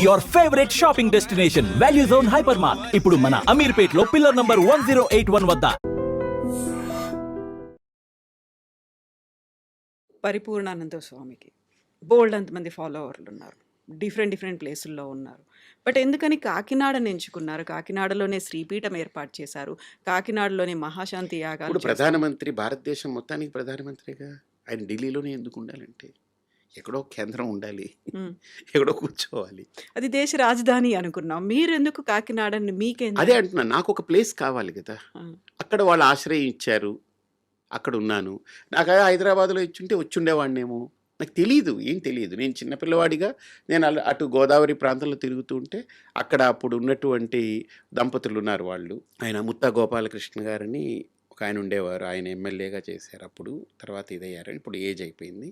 Your favourite shopping destination value zone hyper mart ఇప్పుడు మన అమీర్పేట్ లో పిల్లర్ నంబర్ 1081 వద్ద. పరిపూర్ణానంద స్వామికి బోల్డ్ అంతమంది ఫాలోవర్లు ఉన్నారు, డిఫరెంట్ ప్లేసుల్లో ఉన్నారు. బట్ ఎందుకని కాకినాడని ఎంచుకున్నారు? కాకినాడలోనే శ్రీపీఠం ఏర్పాటు చేశారు, కాకినాడలోనే మహాశాంతి యాగాలు ఇప్పుడు ప్రధానమంత్రి, భారతదేశం మొత్తానికి ప్రధానమంత్రిగా ఆయన ఢిల్లీలోనే ఎందుకు ఉండాలంటే ఎక్కడో కేంద్రం ఉండాలి, ఎక్కడో కూర్చోవాలి. అది దేశ రాజధాని అనుకున్నాం. మీరు ఎందుకు కాకినాడని? మీకేం అదే అంటున్నా, నాకు ఒక ప్లేస్ కావాలి కదా. అక్కడ వాళ్ళు ఆశ్రయం ఇచ్చారు, అక్కడ ఉన్నాను. నాకు హైదరాబాద్లో ఇచ్చుంటే వచ్చుండేవాడినేమో, నాకు తెలియదు, ఏం తెలియదు. నేను చిన్నపిల్లవాడిగా నేను అటు గోదావరి ప్రాంతంలో తిరుగుతూ ఉంటే అక్కడ అప్పుడు ఉన్నటువంటి దంపతులు ఉన్నారు. వాళ్ళు ఆయన ముత్తా గోపాలకృష్ణ గారని ఒక ఆయన ఉండేవారు. ఆయన ఎమ్మెల్యేగా చేశారు అప్పుడు, తర్వాత ఇదయ్యారు. ఇప్పుడు ఏజ్ అయిపోయింది.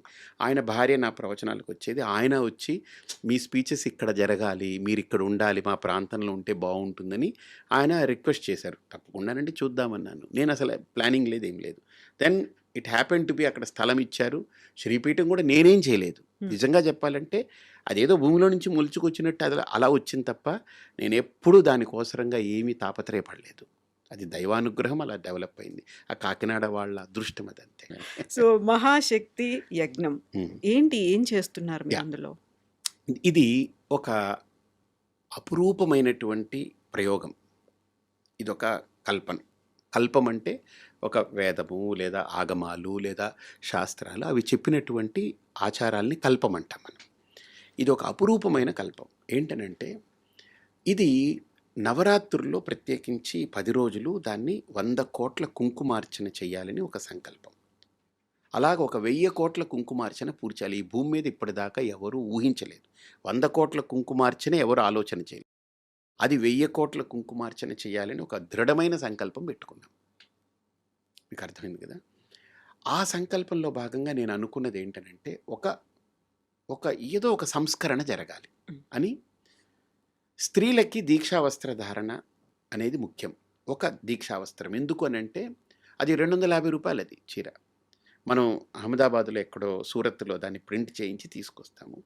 ఆయన భార్య నా ప్రవచనాలకు వచ్చేది. ఆయన వచ్చి మీ స్పీచెస్ ఇక్కడ జరగాలి, మీరు ఇక్కడ ఉండాలి, మా ప్రాంతంలో ఉంటే బాగుంటుందని ఆయన రిక్వెస్ట్ చేశారు. తప్పకుండానండి, చూద్దామన్నాను. నేను అసలు ప్లానింగ్ లేదు, ఏం లేదు. Then it happen to be అక్కడ స్థలం ఇచ్చారు. శ్రీపీఠం కూడా నేనేం చేయలేదు. నిజంగా చెప్పాలంటే అదేదో భూమిలో నుంచి మొలుచుకొచ్చినట్టు అది అలా వచ్చింది తప్ప నేను ఎప్పుడూ దానికోసరంగా ఏమీ తాపత్రయపడలేదు. అది దైవానుగ్రహం, అలా డెవలప్ అయింది. ఆ కాకినాడ వాళ్ళ అదృష్టం అదంతే. సో మహాశక్తి యజ్ఞం ఏంటి, ఏం చేస్తున్నారు మీరు అందులో? ఇది ఒక అపురూపమైనటువంటి ప్రయోగం. ఇదొక కల్పం అంటే ఒక వేదము లేదా ఆగమాలు లేదా శాస్త్రాలు అవి చెప్పినటువంటి ఆచారాల్ని కల్పం అంటాం మనం. ఇది ఒక అపురూపమైన కల్పం. ఏంటనంటే ఇది నవరాత్రుల్లో ప్రత్యేకించి 10 రోజులు దాన్ని 100 కోట్ల కుంకుమార్చన చేయాలని ఒక సంకల్పం. అలాగ ఒక 1000 కోట్ల కుంకుమార్చన పూర్తి చేయాలి. ఈ భూమి మీద ఇప్పటిదాకా ఎవరు ఊహించలేదు. 100 కోట్ల కుంకుమార్చన ఎవరు ఆలోచన చేయలేదు. అది 1000 కోట్ల కుంకుమార్చన చేయాలని ఒక దృఢమైన సంకల్పం పెట్టుకున్నాం. మీకు అర్థమైంది కదా. ఆ సంకల్పంలో భాగంగా నేను అనుకున్నది ఏంటనంటే ఏదో ఒక సంస్కరణ జరగాలి అని. స్త్రీలకి దీక్షావస్త్ర ధారణ అనేది ముఖ్యం. ఒక దీక్షావస్త్రం ఎందుకు అని అంటే అది 250 రూపాయలు అది చీర. మనం అహ్మదాబాద్లో ఎక్కడో సూరత్లో దాన్ని ప్రింట్ చేయించి తీసుకొస్తాము.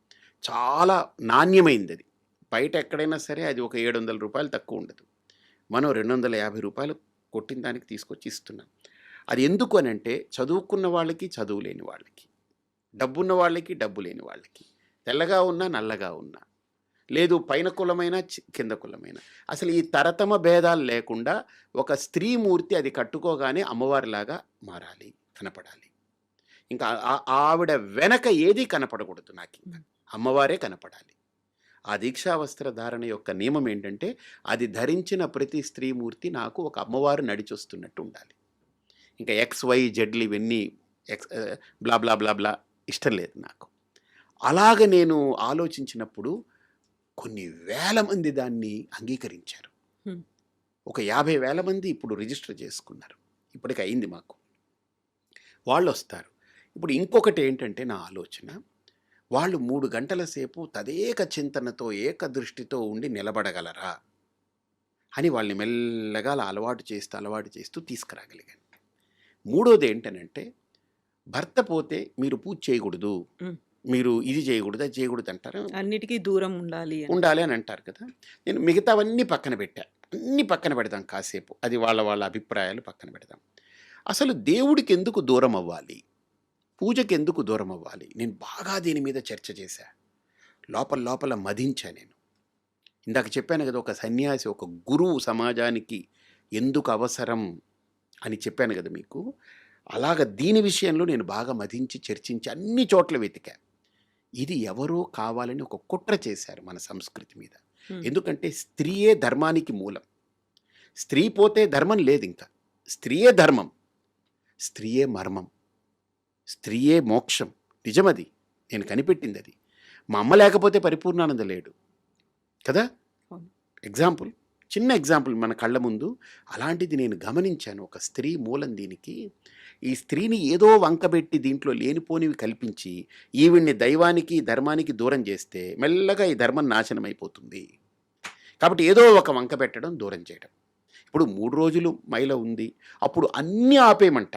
చాలా నాణ్యమైంది అది. బయట ఎక్కడైనా సరే అది ఒక 700 రూపాయలు తక్కువ ఉండదు. మనం 250 రూపాయలు కొట్టిన దానికి తీసుకొచ్చి ఇస్తున్నాం. అది ఎందుకు అని అంటే చదువుకున్న వాళ్ళకి, చదువు లేని వాళ్ళకి, డబ్బున్న వాళ్ళకి, డబ్బు లేని వాళ్ళకి, తెల్లగా ఉన్నా నల్లగా ఉన్నా, లేదు పైన కులమైన కింద కులమైన, అసలు ఈ తరతమ భేదాలు లేకుండా ఒక స్త్రీమూర్తి అది కట్టుకోగానే అమ్మవారిలాగా మారాలి, కనపడాలి. ఇంకా ఆవిడ వెనక ఏది కనపడకూడదు, నాకు ఇంకా అమ్మవారే కనపడాలి. ఆ దీక్షావస్త్ర ధారణ యొక్క నియమం ఏంటంటే అది ధరించిన ప్రతి స్త్రీమూర్తి నాకు ఒక అమ్మవారు నడిచొస్తున్నట్టు ఉండాలి. ఇంకా XYZ ఇవన్నీ బ్లా బ్లా బ్లా బ్లా ఇష్టం లేదు నాకు. అలాగ నేను ఆలోచించినప్పుడు కొన్ని వేల మంది దాన్ని అంగీకరించారు. ఒక 50,000 మంది ఇప్పుడు రిజిస్టర్ చేసుకున్నారు. ఇప్పటికి అయింది మాకు. వాళ్ళు వస్తారు. ఇప్పుడు ఇంకొకటి ఏంటంటే నా ఆలోచన, వాళ్ళు 3 గంటల సేపు తదేక చింతనతో ఏకదృష్టితో ఉండి నిలబడగలరా అని వాళ్ళని మెల్లగా అలవాటు చేస్తూ తీసుకురాగలిగాను. మూడోది ఏంటనంటే భర్త పోతే మీరు పూజ చేయకూడదు, మీరు ఇది చేయకూడదు, అది చేయకూడదు అంటారు. అన్నిటికీ దూరం ఉండాలి అని అంటారు కదా. నేను మిగతావన్నీ పక్కన పెట్టా. అన్నీ పక్కన పెడదాం కాసేపు, అది వాళ్ళ అభిప్రాయాలు పక్కన పెడదాం. అసలు దేవుడికి ఎందుకు దూరం అవ్వాలి, పూజకి ఎందుకు దూరం అవ్వాలి, నేను బాగా దీని మీద చర్చ చేశా. లోపల మదించా నేను. ఇందాక చెప్పాను కదా, ఒక సన్యాసి, ఒక గురువు సమాజానికి ఎందుకు అవసరం అని చెప్పాను కదా మీకు. అలాగ దీని విషయంలో నేను బాగా మదించి చర్చించి అన్ని చోట్ల వెతికా. ఇది ఎవరో కావాలని ఒక కుట్ర చేశారు మన సంస్కృతి మీద. ఎందుకంటే స్త్రీయే ధర్మానికి మూలం. స్త్రీ పోతే ధర్మం లేదు, ఇంకా స్త్రీయే ధర్మం, స్త్రీయే మర్మం, స్త్రీయే మోక్షం. నిజమది, నేను కనిపెట్టింది అది. మా అమ్మ లేకపోతే పరిపూర్ణానంద లేడు కదా. చిన్న ఎగ్జాంపుల్ మన కళ్ళ ముందు. అలాంటిది నేను గమనించాను. ఒక స్త్రీ మూలం దీనికి. ఈ స్త్రీని ఏదో వంకబెట్టి దీంట్లో లేనిపోనివి కల్పించి ఈవిడ్ని దైవానికి, ధర్మానికి దూరం చేస్తే మెల్లగా ఈ ధర్మం నాశనం అయిపోతుంది. కాబట్టి ఏదో ఒక వంక పెట్టడం, దూరం చేయడం. ఇప్పుడు 3 రోజులు మైల ఉంది, అప్పుడు అన్నీ ఆపేయమంట.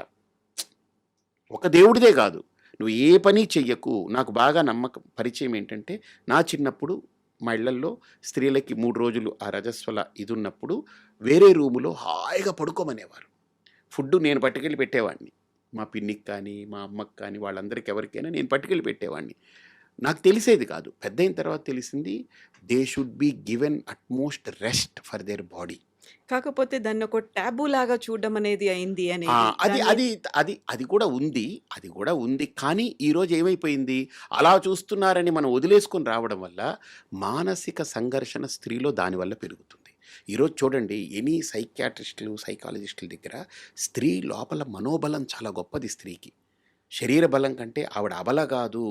ఒక దేవుడిదే కాదు, నువ్వు ఏ పని చెయ్యకు. నాకు బాగా పరిచయం ఏంటంటే నా చిన్నప్పుడు మా ఇళ్లల్లో స్త్రీలకి 3 రోజులు ఆ రజస్వల ఇది ఉన్నప్పుడు వేరే రూములో హాయిగా పడుకోమనేవారు. ఫుడ్డు నేను పట్టుకెళ్ళి పెట్టేవాడిని. మా పిన్నికి కానీ, మా అమ్మకి కానీ వాళ్ళందరికి ఎవరికైనా నేను పట్టుకెళ్ళి పెట్టేవాడిని. నాకు తెలిసేది కాదు. పెద్దయిన తర్వాత తెలిసింది they should be given utmost rest for their body. కాకపోతే దాన్ని ఒక టాబూ లాగా చూడడం అనేది అయింది ఆ! అనేది. అది దాన్ని అది అది అది కూడా ఉంది. అది కూడా ఉంది. కానీ ఈరోజు ఏమైపోయింది, అలా చూస్తున్నారని మనం వదిలేసుకొని రావడం వల్ల మానసిక సంఘర్షణ స్త్రీలో దానివల్ల పెరుగుతుంది. ఈరోజు చూడండి ఎనీ సైకియాట్రిస్టులు, సైకాలజిస్టుల దగ్గర స్త్రీ లోపల మనోబలం చాలా గొప్పది స్త్రీకి. శరీర బలం కంటే ఆవిడ అబల కాదు,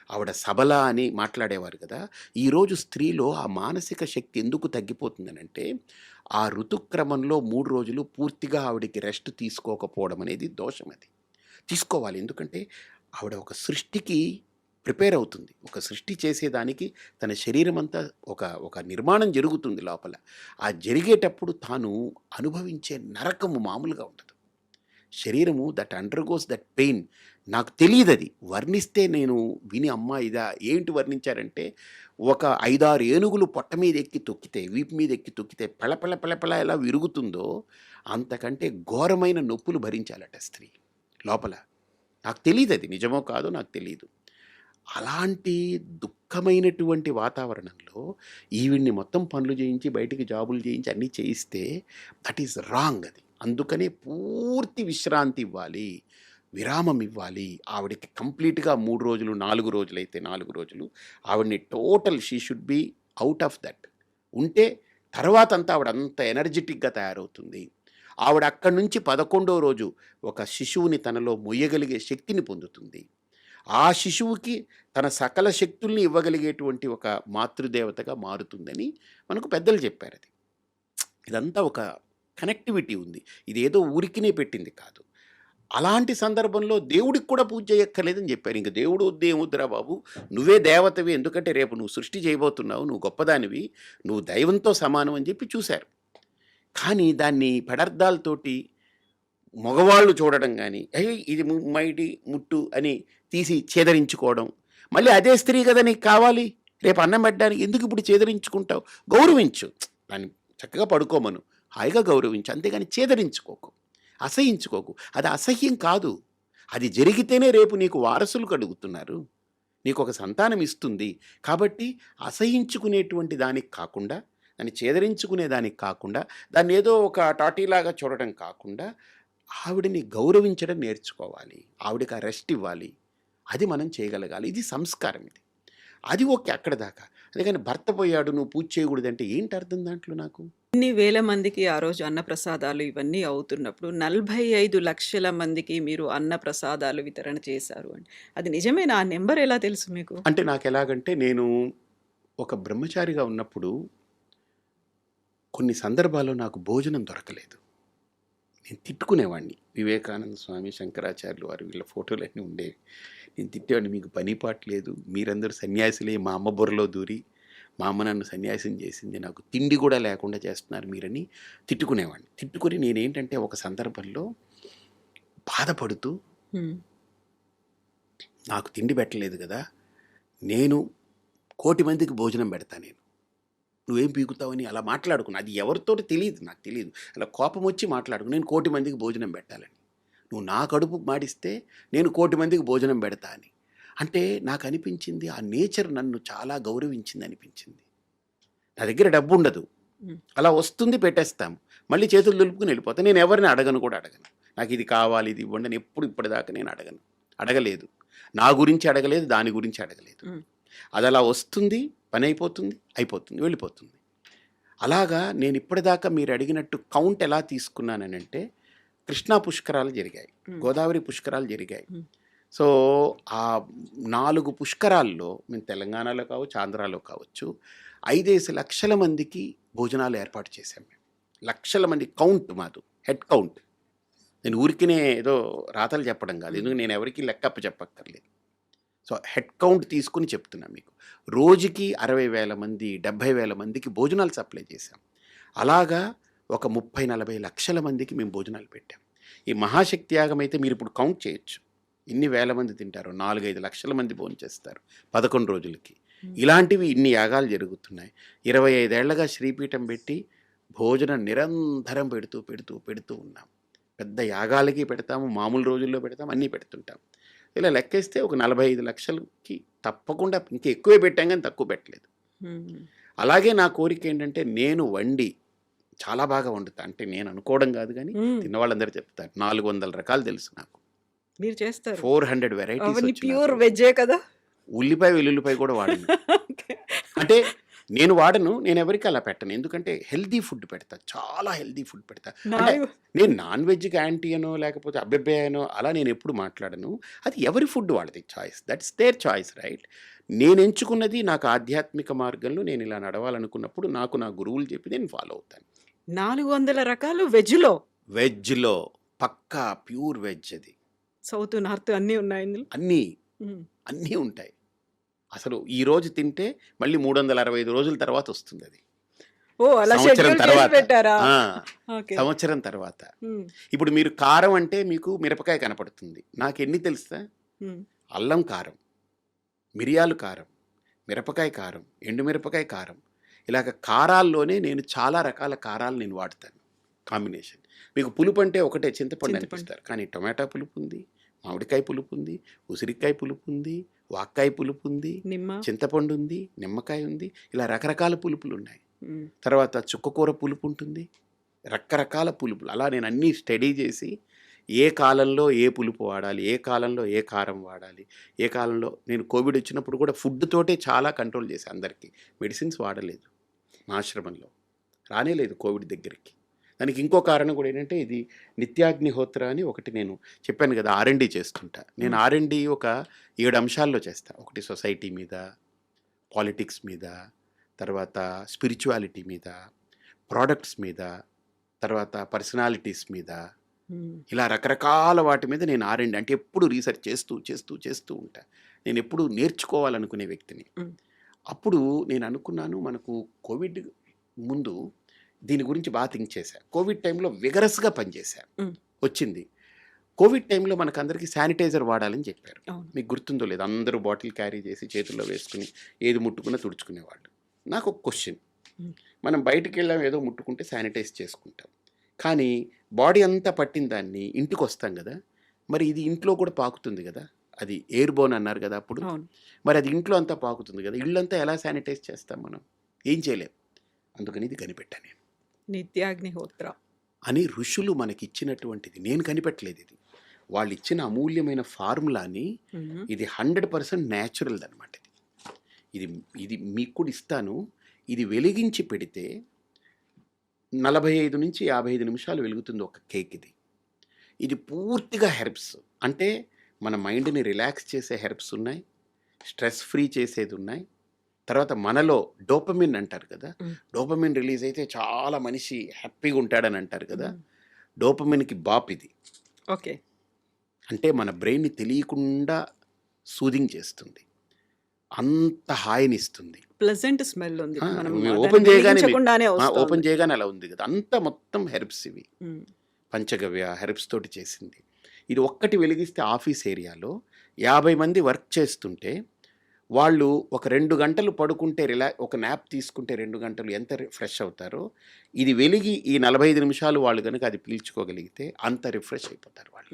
ఆవిడ సబల అని మాట్లాడేవారు కదా! ఈరోజు స్త్రీలో ఆ మానసిక శక్తి ఎందుకు తగ్గిపోతుందనంటే, ఆ ఋతుక్రమంలో 3 రోజులు పూర్తిగా ఆవిడకి రెస్ట్ తీసుకోకపోవడం అనేది దోషం అది. తీసుకోవాలి. ఎందుకంటే ఆవిడ ఒక సృష్టికి ప్రిపేర్ అవుతుంది. ఒక సృష్టి చేసేదానికి తన శరీరమంతా ఒక నిర్మాణం జరుగుతుంది లోపల. ఆ జరిగేటప్పుడు తాను అనుభవించే నరకము మామూలుగా ఉండదు. శరీరము దట్ అండర్‌గోస్ దట్ పెయిన్. నాకు తెలీదది. వర్ణిస్తే నేను విని అమ్మా ఇదా ఏంటి వర్ణించారంటే, ఒక 5, 6 ఏనుగులు పొట్ట మీద ఎక్కి తొక్కితే, వీపు మీద ఎక్కి తొక్కితే పెళ ఎలా విరుగుతుందో, అంతకంటే ఘోరమైన నొప్పులు భరించాలట స్త్రీ లోపల. నాకు తెలీదది నిజమో కాదో నాకు తెలీదు. అలాంటి దుఃఖమైనటువంటి వాతావరణంలో ఈవిడ్ని మొత్తం పనులు చేయించి, బయటికి జాబులు చేయించి అన్నీ చేయిస్తే దట్ ఈస్ రాంగ్ అది. అందుకనే పూర్తి విశ్రాంతి ఇవ్వాలి. విరామం ఇవ్వాలి. ఆవిడకి కంప్లీట్‌గా 3 రోజులు, 4 రోజులైతే 4 రోజులు ఆవిడని total she should be out of that. ఉంటే తర్వాతంతా ఆవిడ అంత ఎనర్జిటిక్‌గా తయారవుతుంది. ఆవిడ అక్కడి నుంచి 11వ రోజు ఒక శిశువుని తనలో మొయ్యగలిగే శక్తిని పొందుతుంది. ఆ శిశువుకి తన సకల శక్తుల్ని ఇవ్వగలిగేటువంటి ఒక మాతృదేవతగా మారుతుందని మనకు పెద్దలు చెప్పారది. ఇదంతా ఒక కనెక్టివిటీ ఉంది. ఇదేదో ఊరికినే పెట్టింది కాదు. అలాంటి సందర్భంలో దేవుడికి కూడా పూజ చేయక్కర్లేదని చెప్పారు. ఇంక దేవుడు వద్దు ఏమొద్దురా బాబు, నువ్వే దేవతవి, ఎందుకంటే రేపు నువ్వు సృష్టి చేయబోతున్నావు, నువ్వు గొప్పదానివి, నువ్వు దైవంతో సమానం అని చెప్పి చూశారు. కానీ దాన్ని పెడార్థాలతోటి మగవాళ్ళు చూడడం కానీ, అయ్యి ఇది మైడి ముట్టు అని తీసి ఛేదరించుకోవడం, మళ్ళీ అదే స్త్రీ కదా నీకు కావాలి, రేపు అన్నం పెట్టడానికి ఎందుకు ఇప్పుడు ఛేదరించుకుంటావు? గౌరవించు, దాన్ని చక్కగా పడుకోమను, హాయిగా గౌరవించు, అంతేగాని ఛేదరించుకోకు, అసహించుకోకు. అది అసహ్యం కాదు. అది జరిగితేనే రేపు నీకు వారసులు కలుగుతున్నారు, నీకు ఒక సంతానం ఇస్తుంది. కాబట్టి అసహించుకునేటువంటి దానికి కాకుండా, దాన్ని ఛేదరించుకునే దానికి కాకుండా, దాన్ని ఏదో ఒక టాటీలాగా చూడటం కాకుండా ఆవిడని గౌరవించడం నేర్చుకోవాలి. ఆవిడకి ఆ రెస్ట్ ఇవ్వాలి. అది మనం చేయగలగాలి. ఇది సంస్కారం. ఇది అది ఓకే అక్కడ దాకా. అందుకని భర్త పోయాడు నువ్వు పూజ చేయకూడదంటే ఏంటి అర్థం దాంట్లో నాకు? ఇన్ని వేల మందికి ఆ రోజు అన్నప్రసాదాలు ఇవన్నీ అవుతున్నప్పుడు 45 లక్షల మందికి మీరు అన్నప్రసాదాలు వితరణ చేశారు అని. అది నిజమేనా? ఆ నెంబర్ ఎలా తెలుసు మీకు? అంటే నాకు ఎలాగంటే, నేను ఒక బ్రహ్మచారిగా ఉన్నప్పుడు కొన్ని సందర్భాల్లో నాకు భోజనం దొరకలేదు. నేను తిట్టుకునేవాడిని. వివేకానంద స్వామి, శంకరాచార్యులు వారు వీళ్ళ ఫోటోలన్నీ ఉండేవి. నేను తిట్టేవాడిని, మీకు పని పాట లేదు, మీరందరూ సన్యాసులే, మా అమ్మ బుర్రలో దూరి మా అమ్మ నన్ను సన్యాసం చేసింది, నాకు తిండి కూడా లేకుండా చేస్తున్నారు మీరని తిట్టుకునేవాడిని. తిట్టుకుని నేనేంటంటే ఒక సందర్భంలో బాధపడుతూ, హ్మ్. నాకు తిండి పెట్టలేదు కదా, నేను 1,00,00,000 మందికి భోజనం పెడతా, నేను నువ్వేం పీకుతావని అలా మాట్లాడుకున్నా. అది ఎవరితోటి తెలియదు, నాకు తెలియదు. అలా కోపం వచ్చి మాట్లాడుకు, నేను 1,00,00,000 మందికి భోజనం పెట్టాలని, నువ్వు నా కడుపు మాడిస్తే నేను 1,00,00,000 మందికి భోజనం పెడతా అని. అంటే నాకు అనిపించింది, ఆ నేచర్ నన్ను చాలా గౌరవించింది అనిపించింది. నా దగ్గర డబ్బు ఉండదు, హ్మ్. అలా వస్తుంది పెట్టేస్తాము, మళ్ళీ చేతులు దులుపుకుని వెళ్ళిపోతాను. నేను ఎవరిని అడగను కూడా అడగను. నాకు ఇది కావాలి, ఇది ఇవ్వండి అని ఎప్పుడు ఇప్పటిదాకా నేను అడగలేదు. నా గురించి అడగలేదు, దాని గురించి అడగలేదు. హ్మ్. అది అలా వస్తుంది, పని అయిపోతుంది, వెళ్ళిపోతుంది. అలాగా నేను ఇప్పటిదాకా మీరు అడిగినట్టు కౌంట్ ఎలా తీసుకున్నానంటే, కృష్ణా పుష్కరాలు జరిగాయి, హ్మ్. గోదావరి పుష్కరాలు జరిగాయి. హ్మ్. సో ఆ 4 పుష్కరాల్లో మేము తెలంగాణలో కావచ్చు, ఆంధ్రాలో కావచ్చు, 5 లక్షల మందికి భోజనాలు ఏర్పాటు చేశాం మేము. లక్షల మంది కౌంట్ మాది, హెడ్ కౌంట్. నేను ఊరికినే ఏదో రాతలు చెప్పడం కాదు, ఎందుకంటే నేను ఎవరికి లెక్కప్ప చెప్పక్కర్లేదు. సో హెడ్ కౌంట్ తీసుకుని చెప్తున్నా మీకు. రోజుకి 60,000 మంది, 70,000 మందికి భోజనాలు సప్లై చేశాం. అలాగా ఒక 30-40 లక్షల మందికి మేము భోజనాలు పెట్టాం. ఈ మహాశక్తి యాగం అయితే మీరు ఇప్పుడు కౌంట్ చేయొచ్చు, ఇన్ని వేల మంది తింటారు. 4-5 లక్షల మంది భోజనం చేస్తారు 11 రోజులకి. ఇలాంటివి ఇన్ని యాగాలు జరుగుతున్నాయి. 25 ఏళ్లగా శ్రీపీఠం పెట్టి భోజనం నిరంతరం పెడుతూ పెడుతూ పెడుతూ ఉన్నాం. పెద్ద యాగాలకి పెడతాము, మామూలు రోజుల్లో పెడతాం, అన్నీ పెడుతుంటాం. ఇలా లెక్కేస్తే ఒక 45 లక్షలకి తప్పకుండా ఇంకా ఎక్కువే పెట్టాం కానీ తక్కువ పెట్టలేదు. అలాగే నా కోరిక ఏంటంటే నేను వండి చాలా బాగా వండుతా. అంటే నేను అనుకోవడం కాదు కానీ తిన్నవాళ్ళందరూ చెప్తారు. 400 రకాలు తెలుసు నాకు. మీరు చేస్తారు 400 వెరైటీస్. ప్యూర్ వెజ్జే కదా. ఉల్లిపాయ వెల్లుల్లిపాయ కూడా వాడను. అంటే నేను వాడను, నేను ఎవరికి అలా పెట్టను. ఎందుకంటే హెల్దీ ఫుడ్ పెడతా, చాలా హెల్దీ ఫుడ్ పెడతా. అంటే నేను నాన్ వెజ్కి యాంటీ అనో లేకపోతే అబ్బెబ్బే అనో అలా నేను ఎప్పుడు మాట్లాడను. అది ఎవరి ఫుడ్ వాళ్ళది choice, that's their choice, right? నేను ఎంచుకున్నది నాకు ఆధ్యాత్మిక మార్గంలో నేను ఇలా నడవాలనుకున్నప్పుడు నాకు నా గురువులు చెప్పి నేను ఫాలో అవుతాను. 400 రకాలు వెజ్లో పక్కా ప్యూర్ వెజ్. అది సౌత్ నార్త్ అన్నీ ఉన్నాయి ఇందులో. అన్నీ ఉంటాయి. అసలు ఈ రోజు తింటే మళ్ళీ 365 రోజుల తర్వాత వస్తుంది అది. సంవత్సరం తర్వాత. ఇప్పుడు మీరు కారం అంటే మీకు మిరపకాయ కనపడుతుంది. నాకు ఎన్ని తెలుసా? అల్లం కారం, మిరియాలు కారం, మిరపకాయ కారం, ఎండుమిరపకాయ కారం, ఇలాగ కారాల్లోనే నేను చాలా రకాల కారాలు నేను వాడతాను కాంబినేషన్. మీకు పులుపు అంటే ఒకటే చింతపండు అనిపిస్తారు, కానీ టొమాటో పులుపు ఉంది, మామిడికాయ పులుపు ఉంది, ఉసిరికాయ పులుపు ఉంది, వాక్కాయ పులుపు ఉంది, చింతపండు ఉంది, నిమ్మకాయ ఉంది, ఇలా రకరకాల పులుపులు ఉన్నాయి. తర్వాత చుక్కకూర పులుపు ఉంటుంది, రకరకాల పులుపులు. అలా నేను అన్నీ స్టడీ చేసి ఏ కాలంలో ఏ పులుపు వాడాలి, ఏ కాలంలో ఏ కారం వాడాలి, ఏ కాలంలో. నేను కోవిడ్ వచ్చినప్పుడు కూడా ఫుడ్ తోటే చాలా కంట్రోల్ చేశాను. అందరికీ మెడిసిన్స్ వాడలేదు, మా ఆశ్రమంలో రానేలేదు కోవిడ్ దగ్గరికి. దానికి ఇంకో కారణం కూడా ఏంటంటే ఇది నిత్యాగ్నిహోత్ర అని ఒకటి నేను చెప్పాను కదా, R&D చేస్తుంటా. నేను R&D ఒక 7 అంశాల్లో చేస్తా. ఒకటి సొసైటీ మీద, పాలిటిక్స్ మీద, తర్వాత స్పిరిచువాలిటీ మీద, ప్రోడక్ట్స్ మీద, తర్వాత పర్సనాలిటీస్ మీద, ఇలా రకరకాల వాటి మీద నేను R&D అంటే ఎప్పుడు రీసెర్చ్ చేస్తూ చేస్తూ చేస్తూ ఉంటా. నేను ఎప్పుడు నేర్చుకోవాలనుకునే వ్యక్తిని. అప్పుడు నేను అనుకున్నాను, మనకు కోవిడ్ ముందు దీని గురించి బాగా థింక్ చేశా. కోవిడ్ టైంలో విగరస్గా పనిచేశా. వచ్చింది కోవిడ్ టైంలో మనకు అందరికీ శానిటైజర్ వాడాలని చెప్పారు. మీకు గుర్తుందో లేదు, అందరూ బాటిల్ క్యారీ చేసి చేతుల్లో వేసుకుని ఏది ముట్టుకున్నా తుడుచుకునేవాళ్ళు. నాకు ఒక క్వశ్చన్, మనం బయటికి వెళ్ళాం ఏదో ముట్టుకుంటే శానిటైజ్ చేసుకుంటాం, కానీ బాడీ అంతా పట్టిన దాన్ని ఇంటికి వస్తాం కదా, మరి ఇది ఇంట్లో కూడా పాకుతుంది కదా, అది ఎయిర్ బోన్ అన్నారు కదా అప్పుడు, మరి అది ఇంట్లో అంతా పాకుతుంది కదా, ఇళ్ళంతా ఎలా శానిటైజ్ చేస్తాం మనం? ఏం చేయలేం. అందుకని ఇది కనిపెట్టాను నేను, నిత్యాగ్నిహోత్ర అని. ఋషులు మనకి ఇచ్చినటువంటిది, నేను కనిపెట్టలేదు ఇది, వాళ్ళు ఇచ్చిన అమూల్యమైన ఫార్ములాని. ఇది 100% న్యాచురల్ అనమాట. ఇది ఇది మీకు కూడా ఇస్తాను. ఇది వెలిగించి పెడితే 45 నుంచి 55 నిమిషాలు వెలుగుతుంది ఒక కేక్. ఇది పూర్తిగా హెర్బ్స్, అంటే మన మైండ్ని రిలాక్స్ చేసే హెర్బ్స్ ఉన్నాయి, స్ట్రెస్ ఫ్రీ చేసేది ఉన్నాయి. తర్వాత మనలో డోపమిన్ అంటారు కదా, డోపమిన్ రిలీజ్ అయితే చాలా మనిషి హ్యాపీగా ఉంటాడని అంటారు కదా, డోపమిన్కి బాప్ ఇది. ఓకే, అంటే మన బ్రెయిన్ని తెలియకుండా సూదింగ్ చేస్తుంది, అంత హాయినిస్తుంది, ప్లెజెంట్ స్మెల్ ఉంది. ఓపెన్ చేయగానే అలా ఉంది కదా, అంతా మొత్తం హెర్బ్స్ ఇవి, పంచగవ్య హెర్బ్స్ తోటి చేసింది. ఇది ఒక్కటి వెలిగిస్తే ఆఫీస్ ఏరియాలో 50 మంది వర్క్ చేస్తుంటే వాళ్ళు ఒక 2 గంటలు పడుకుంటే ఒక న్యాప్ తీసుకుంటే 2 గంటలు ఎంత ఫ్రెష్ అవుతారో, ఇది వెలిగి ఈ 45 నిమిషాలు వాళ్ళు కనుక అది పీల్చుకోగలిగితే అంత రిఫ్రెష్ అయిపోతారు వాళ్ళు.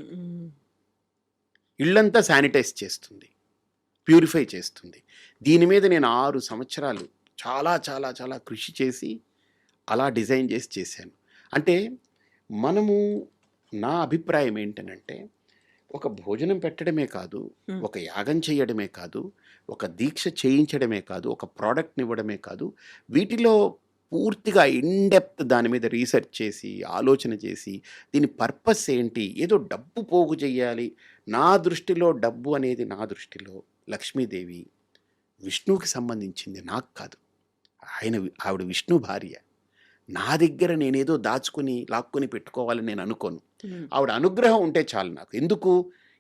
ఇళ్ళంతా శానిటైజ్ చేస్తుంది, ప్యూరిఫై చేస్తుంది. దీని మీద నేను 6 సంవత్సరాలు చాలా చాలా చాలా కృషి చేసి అలా డిజైన్ చేసి చేశాను. అంటే మనము, నా అభిప్రాయం ఏంటనంటే, ఒక భోజనం పెట్టడమే కాదు, ఒక యాగం చేయడమే కాదు, ఒక దీక్ష చేయించడమే కాదు, ఒక ప్రోడక్ట్ని ఇవ్వడమే కాదు, వీటిలో పూర్తిగా ఇన్డెప్త్ దాని మీద రీసెర్చ్ చేసి ఆలోచన చేసి దీని పర్పస్ ఏంటి, ఏదో డబ్బు పోగు చేయాలి. నా దృష్టిలో డబ్బు అనేది, నా దృష్టిలో లక్ష్మీదేవి విష్ణువుకి సంబంధించింది, నాకు కాదు. ఆవిడ విష్ణు భార్య. నా దగ్గర నేనేదో దాచుకుని లాక్కుని పెట్టుకోవాలని నేను అనుకోను. ఆవిడ అనుగ్రహం ఉంటే చాలు నాకు. ఎందుకు,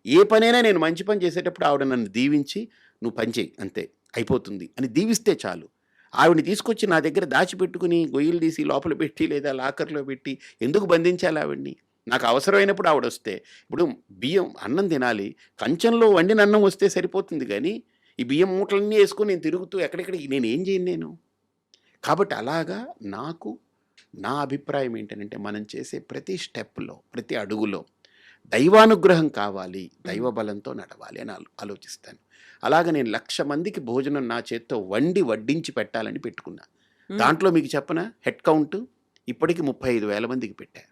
ఏ పనైనా నేను మంచి పని చేసేటప్పుడు ఆవిడ నన్ను దీవించి నువ్వు పని చేయి అంతే అయిపోతుంది అని దీవిస్తే చాలు. ఆవిడని తీసుకొచ్చి నా దగ్గర దాచిపెట్టుకుని గొయ్యలు తీసి లోపల పెట్టి లేదా లాకర్లో పెట్టి ఎందుకు బంధించాలి ఆవిడ్ని? నాకు అవసరమైనప్పుడు ఆవిడ వస్తే, ఇప్పుడు బియ్యం అన్నం తినాలి, కంచంలో వండిన అన్నం వస్తే సరిపోతుంది, కానీ ఈ బియ్యం మూటలన్నీ వేసుకొని నేను తిరుగుతూ ఎక్కడెక్కడికి నేను ఏం చేయను నేను. కాబట్టి అలాగా నాకు నా అభిప్రాయం ఏంటంటే మనం చేసే ప్రతి స్టెప్లో ప్రతి అడుగులో దైవానుగ్రహం కావాలి, దైవ బలంతో నడవాలి అని ఆలోచిస్తాను. అలాగ నేను 1,00,000 మందికి భోజనం నా చేత్తో వడ్డించి పెట్టాలని పెట్టుకున్నా. దాంట్లో మీకు చెప్పనా, హెడ్ కౌంట్ ఇప్పటికి 35,000 మందికి పెట్టా.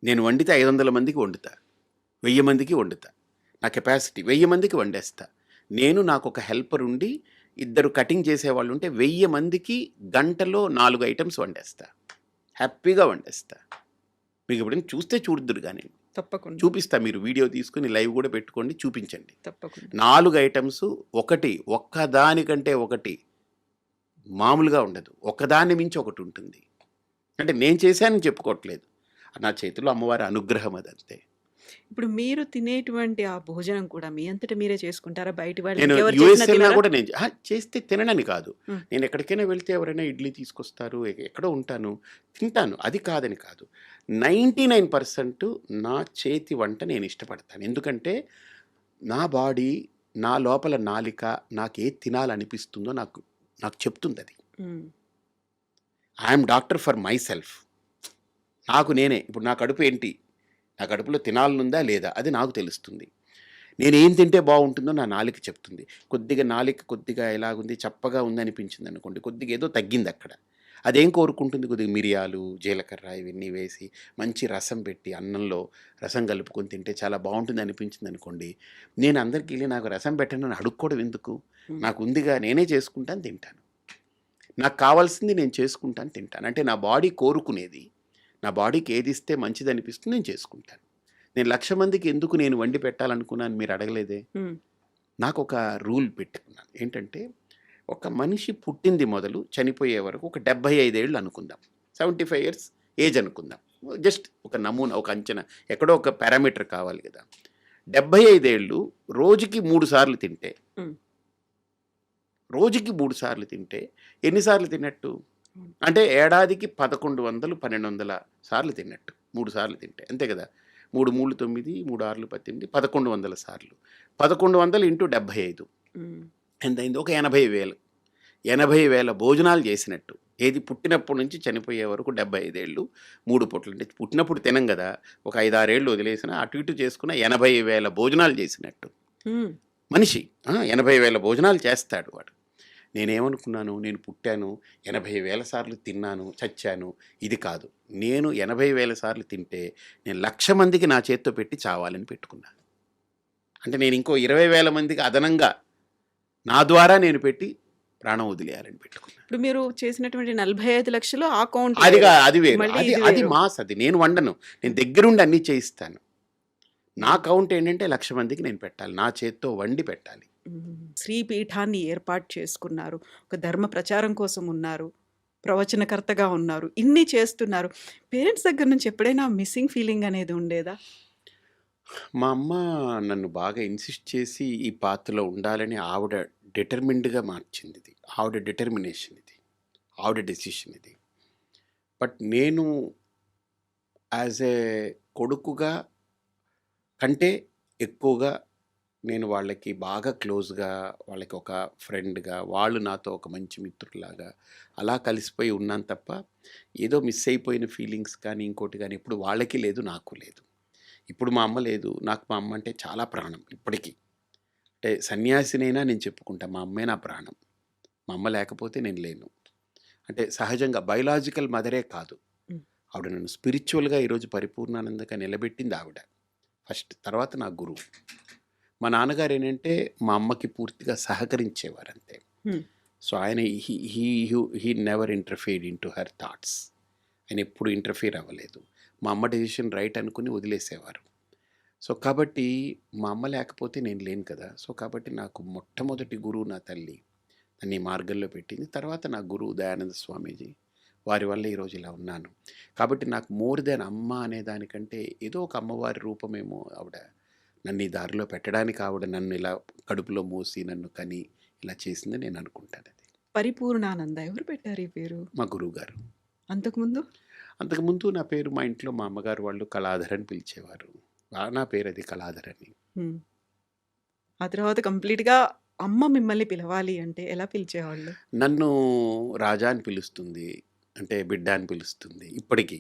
నేను వండితే 500 మందికి వండుతా, 1000 మందికి వండుతా. నా కెపాసిటీ 1000 మందికి వండేస్తా. నాకు ఒక హెల్పర్ ఉండి 2 కటింగ్ చేసేవాళ్ళు ఉంటే 1000 మందికి గంటలో 4 ఐటమ్స్ వండేస్తా, హ్యాపీగా వండేస్తా. మీకు ఎప్పుడైనా చూస్తే చూడుదురు కానీ తప్పకుండా చూపిస్తా, మీరు వీడియో తీసుకుని లైవ్ కూడా పెట్టుకోండి, చూపించండి. తప్పకుండా 4 ఐటమ్స్ ఒక్కదానికంటే ఒకటి మామూలుగా ఉండదు, ఒక్కదాన్ని మించి ఒకటి ఉంటుంది. అంటే నేను చేశానని చెప్పుకోవట్లేదు, నా చేతిలో అమ్మవారి అనుగ్రహం అదంతే. ఇప్పుడు మీరు తినేటువంటి ఆ భోజనం కూడా మీ అంతట మీరే చేసుకుంటారా? బయట వాళ్ళు నేను ఇంకెవరు యూఎస్ చేసినా వెళ్ళినా తినరా? కూడా నేను చేస్తే తిననని కాదు. మ్. నేను ఎక్కడికైనా వెళ్తే ఎవరైనా ఇడ్లీ తీసుకొస్తారు, ఎక్కడో ఉంటాను, తింటాను, అది కాదని కాదు. 99% నా చేతి వంట నేను ఇష్టపడతాను. ఎందుకంటే నా బాడీ, నా లోపల నాలిక నాకు ఏది తినాలనిపిస్తుందో నాకు చెప్తుంది. అది మ్. I'm doctor for myself. నాకు నేనే ఇప్పుడు నా కడుపు ఏంటి, నా కడుపులో తినాలనుందా లేదా అది నాకు తెలుస్తుంది. నేను ఏం తింటే బాగుంటుందో నా నాలిక చెప్తుంది. నాలిక కొద్దిగా ఎలాగుంది, చప్పగా ఉంది అనిపించింది అనుకోండి, కొద్దిగా ఏదో తగ్గింది అక్కడ. అదేం కోరుకుంటుంది, కొద్దిగా మిరియాలు, జీలకర్ర ఇవన్నీ వేసి మంచి రసం పెట్టి అన్నంలో రసం కలుపుకొని తింటే చాలా బాగుంటుంది అనిపించింది అనుకోండి, నేను అందరికీ వెళ్ళి నాకు రసం పెట్టండి అని అడుక్కోవడం ఎందుకు, నాకు ఉందిగా నేనే చేసుకుంటాను తింటాను. నాకు కావాల్సింది నేను చేసుకుంటాను తింటాను. అంటే నా బాడీ కోరుకునేది, నా బాడీకి ఏది ఇస్తే మంచిది అనిపిస్తుంది నేను చేసుకుంటాను. నేను 1,00,000 మందికి ఎందుకు నేను వండి పెట్టాలనుకున్నాను మీరు అడగలేదే. మ్. నాకు ఒక రూల్ పెట్టుకున్నాను, ఏంటంటే ఒక మనిషి పుట్టింది మొదలు చనిపోయే వరకు ఒక 75 ఏళ్ళు అనుకుందాం, 75 ఇయర్స్ ఏజ్ అనుకుందాం, జస్ట్ ఒక నమూనా, ఒక అంచనా, ఎక్కడో ఒక పారామీటర్ కావాలి కదా. 75 ఏళ్ళు రోజుకి 3 సార్లు తింటే, మ్. రోజుకి 3 సార్లు తింటే ఎన్నిసార్లు తిన్నట్టు, అంటే ఏడాదికి 1100-1200 సార్లు తిన్నట్టు, 3 సార్లు తింటే అంతే కదా. 3 3 9, 3 6 18, 1100 సార్లు. 1100 ఇంటూ 75 మ్. ఎంతైంది, ఒక 80,000. 80,000 భోజనాలు చేసినట్టు. ఏది పుట్టినప్పటి నుంచి చనిపోయే వరకు 75 ఏళ్ళు 3 పూటలు. అంటే పుట్టినప్పుడు తినం కదా, ఒక 5-6 ఏళ్ళు వదిలేసిన అటు ఇటు చేసుకున్న 80,000 భోజనాలు చేసినట్టు మ్. మనిషి. 80,000 భోజనాలు చేస్తాడు వాడు. నేనేమనుకున్నాను, నేను పుట్టాను 80,000 సార్లు తిన్నాను చచ్చాను, ఇది కాదు. నేను 80,000 సార్లు తింటే నేను 1,00,000 మందికి నా చేత్తో పెట్టి చావాలని పెట్టుకున్నాను. అంటే నేను ఇంకో 20,000 మందికి అదనంగా నా ద్వారా నేను పెట్టి ప్రాణం వదిలేయాలని పెట్టుకున్నాను. ఇప్పుడు మీరు చేసినటువంటి 45 లక్షలు ఆ కౌంట్ అది వేరు, మళ్ళీ అది ఇది అది వేరు. మాస్. అది నేను వండను, నేను దగ్గరుండి అన్నీ చేయిస్తాను. నా కౌంట్ ఏంటంటే 1,00,000 మందికి నేను పెట్టాలి, నా చేత్తో వండి పెట్టాలి. శ్రీపీఠాన్ని ఏర్పాటు చేసుకున్నారు, ఒక ధర్మ ప్రచారం కోసం ఉన్నారు, ప్రవచనకర్తగా ఉన్నారు, ఇన్ని చేస్తున్నారు. పేరెంట్స్ దగ్గర నుంచి ఎప్పుడైనా మిస్సింగ్ ఫీలింగ్ అనేది ఉండేదా? మా అమ్మ నన్ను బాగా ఇన్సిస్ట్ చేసి ఈ పాత్రలో ఉండాలని ఆవిడ డిటర్మిన్డ్గా మార్చింది. ఇది ఆవిడ డిటర్మినేషన్, ఇది ఆవిడ డెసిషన్ ఇది. బట్ నేను యాజ్ ఏ కొడుకుగా కంటే ఎక్కువగా నేను వాళ్ళకి బాగా క్లోజ్గా, వాళ్ళకి ఒక ఫ్రెండ్గా, వాళ్ళు నాతో ఒక మంచి మిత్రులాగా అలా కలిసిపోయి ఉన్నాను తప్ప ఏదో మిస్ అయిపోయిన ఫీలింగ్స్ కానీ ఇంకోటి కానీ ఇప్పుడు వాళ్ళకి లేదు, నాకు లేదు. ఇప్పుడు మా అమ్మ లేదు, నాకు మా అమ్మ అంటే చాలా ప్రాణం ఇప్పటికీ. అంటే సన్యాసినైనా నేను చెప్పుకుంటా, మా అమ్మే నా ప్రాణం. మా అమ్మ లేకపోతే నేను లేను. అంటే సహజంగా బయలాజికల్ మదరే కాదు, ఆవిడ నన్ను స్పిరిచువల్గా ఈరోజు పరిపూర్ణానందంగా నిలబెట్టింది ఆవిడ ఫస్ట్. తర్వాత నా గురువు. మా నాన్నగారు ఏంటంటే మా అమ్మకి పూర్తిగా సహకరించేవారు అంతే. సో ఆయన he never interfered into her thoughts. ఆయన ఎప్పుడు ఇంటర్ఫీర్ అవ్వలేదు. మా అమ్మ డెసిషన్ రైట్ అనుకుని వదిలేసేవారు. సో కాబట్టి మా అమ్మ లేకపోతే నేను లేను కదా. సో కాబట్టి నాకు మొట్టమొదటి గురువు నా తల్లి నన్ను ఈ మార్గంలో పెట్టింది. తర్వాత నా గురువు దయానంద స్వామీజీ, వారి వల్ల ఈరోజు ఇలా ఉన్నాను. కాబట్టి నాకు మోర్ దెన్ అమ్మ అనే దానికంటే ఏదో ఒక అమ్మవారి రూపమేమో ఆవిడ నన్ను ఈ దారిలో పెట్టడానికి. ఆవిడ నన్ను ఇలా కడుపులో మోసి నన్ను కని ఇలా చేసింది నేను అనుకుంటాను. అది పరిపూర్ణానంద ఎవరు పెట్టారు ఈ పేరు? మా గురువు గారు. అంతకుముందు నా పేరు మా ఇంట్లో మా అమ్మగారు వాళ్ళు కళాధర్ అని పిలిచేవారు. నా పేరు అది కళాధర్ అని. ఆ తర్వాత కంప్లీట్‌గా అమ్మ మిమ్మల్ని పిలవాలి అంటే ఎలా పిలిచేవాళ్ళు? నన్ను రాజా అని పిలుస్తుంది. అంటే బిడ్డ అని పిలుస్తుంది ఇప్పటికి.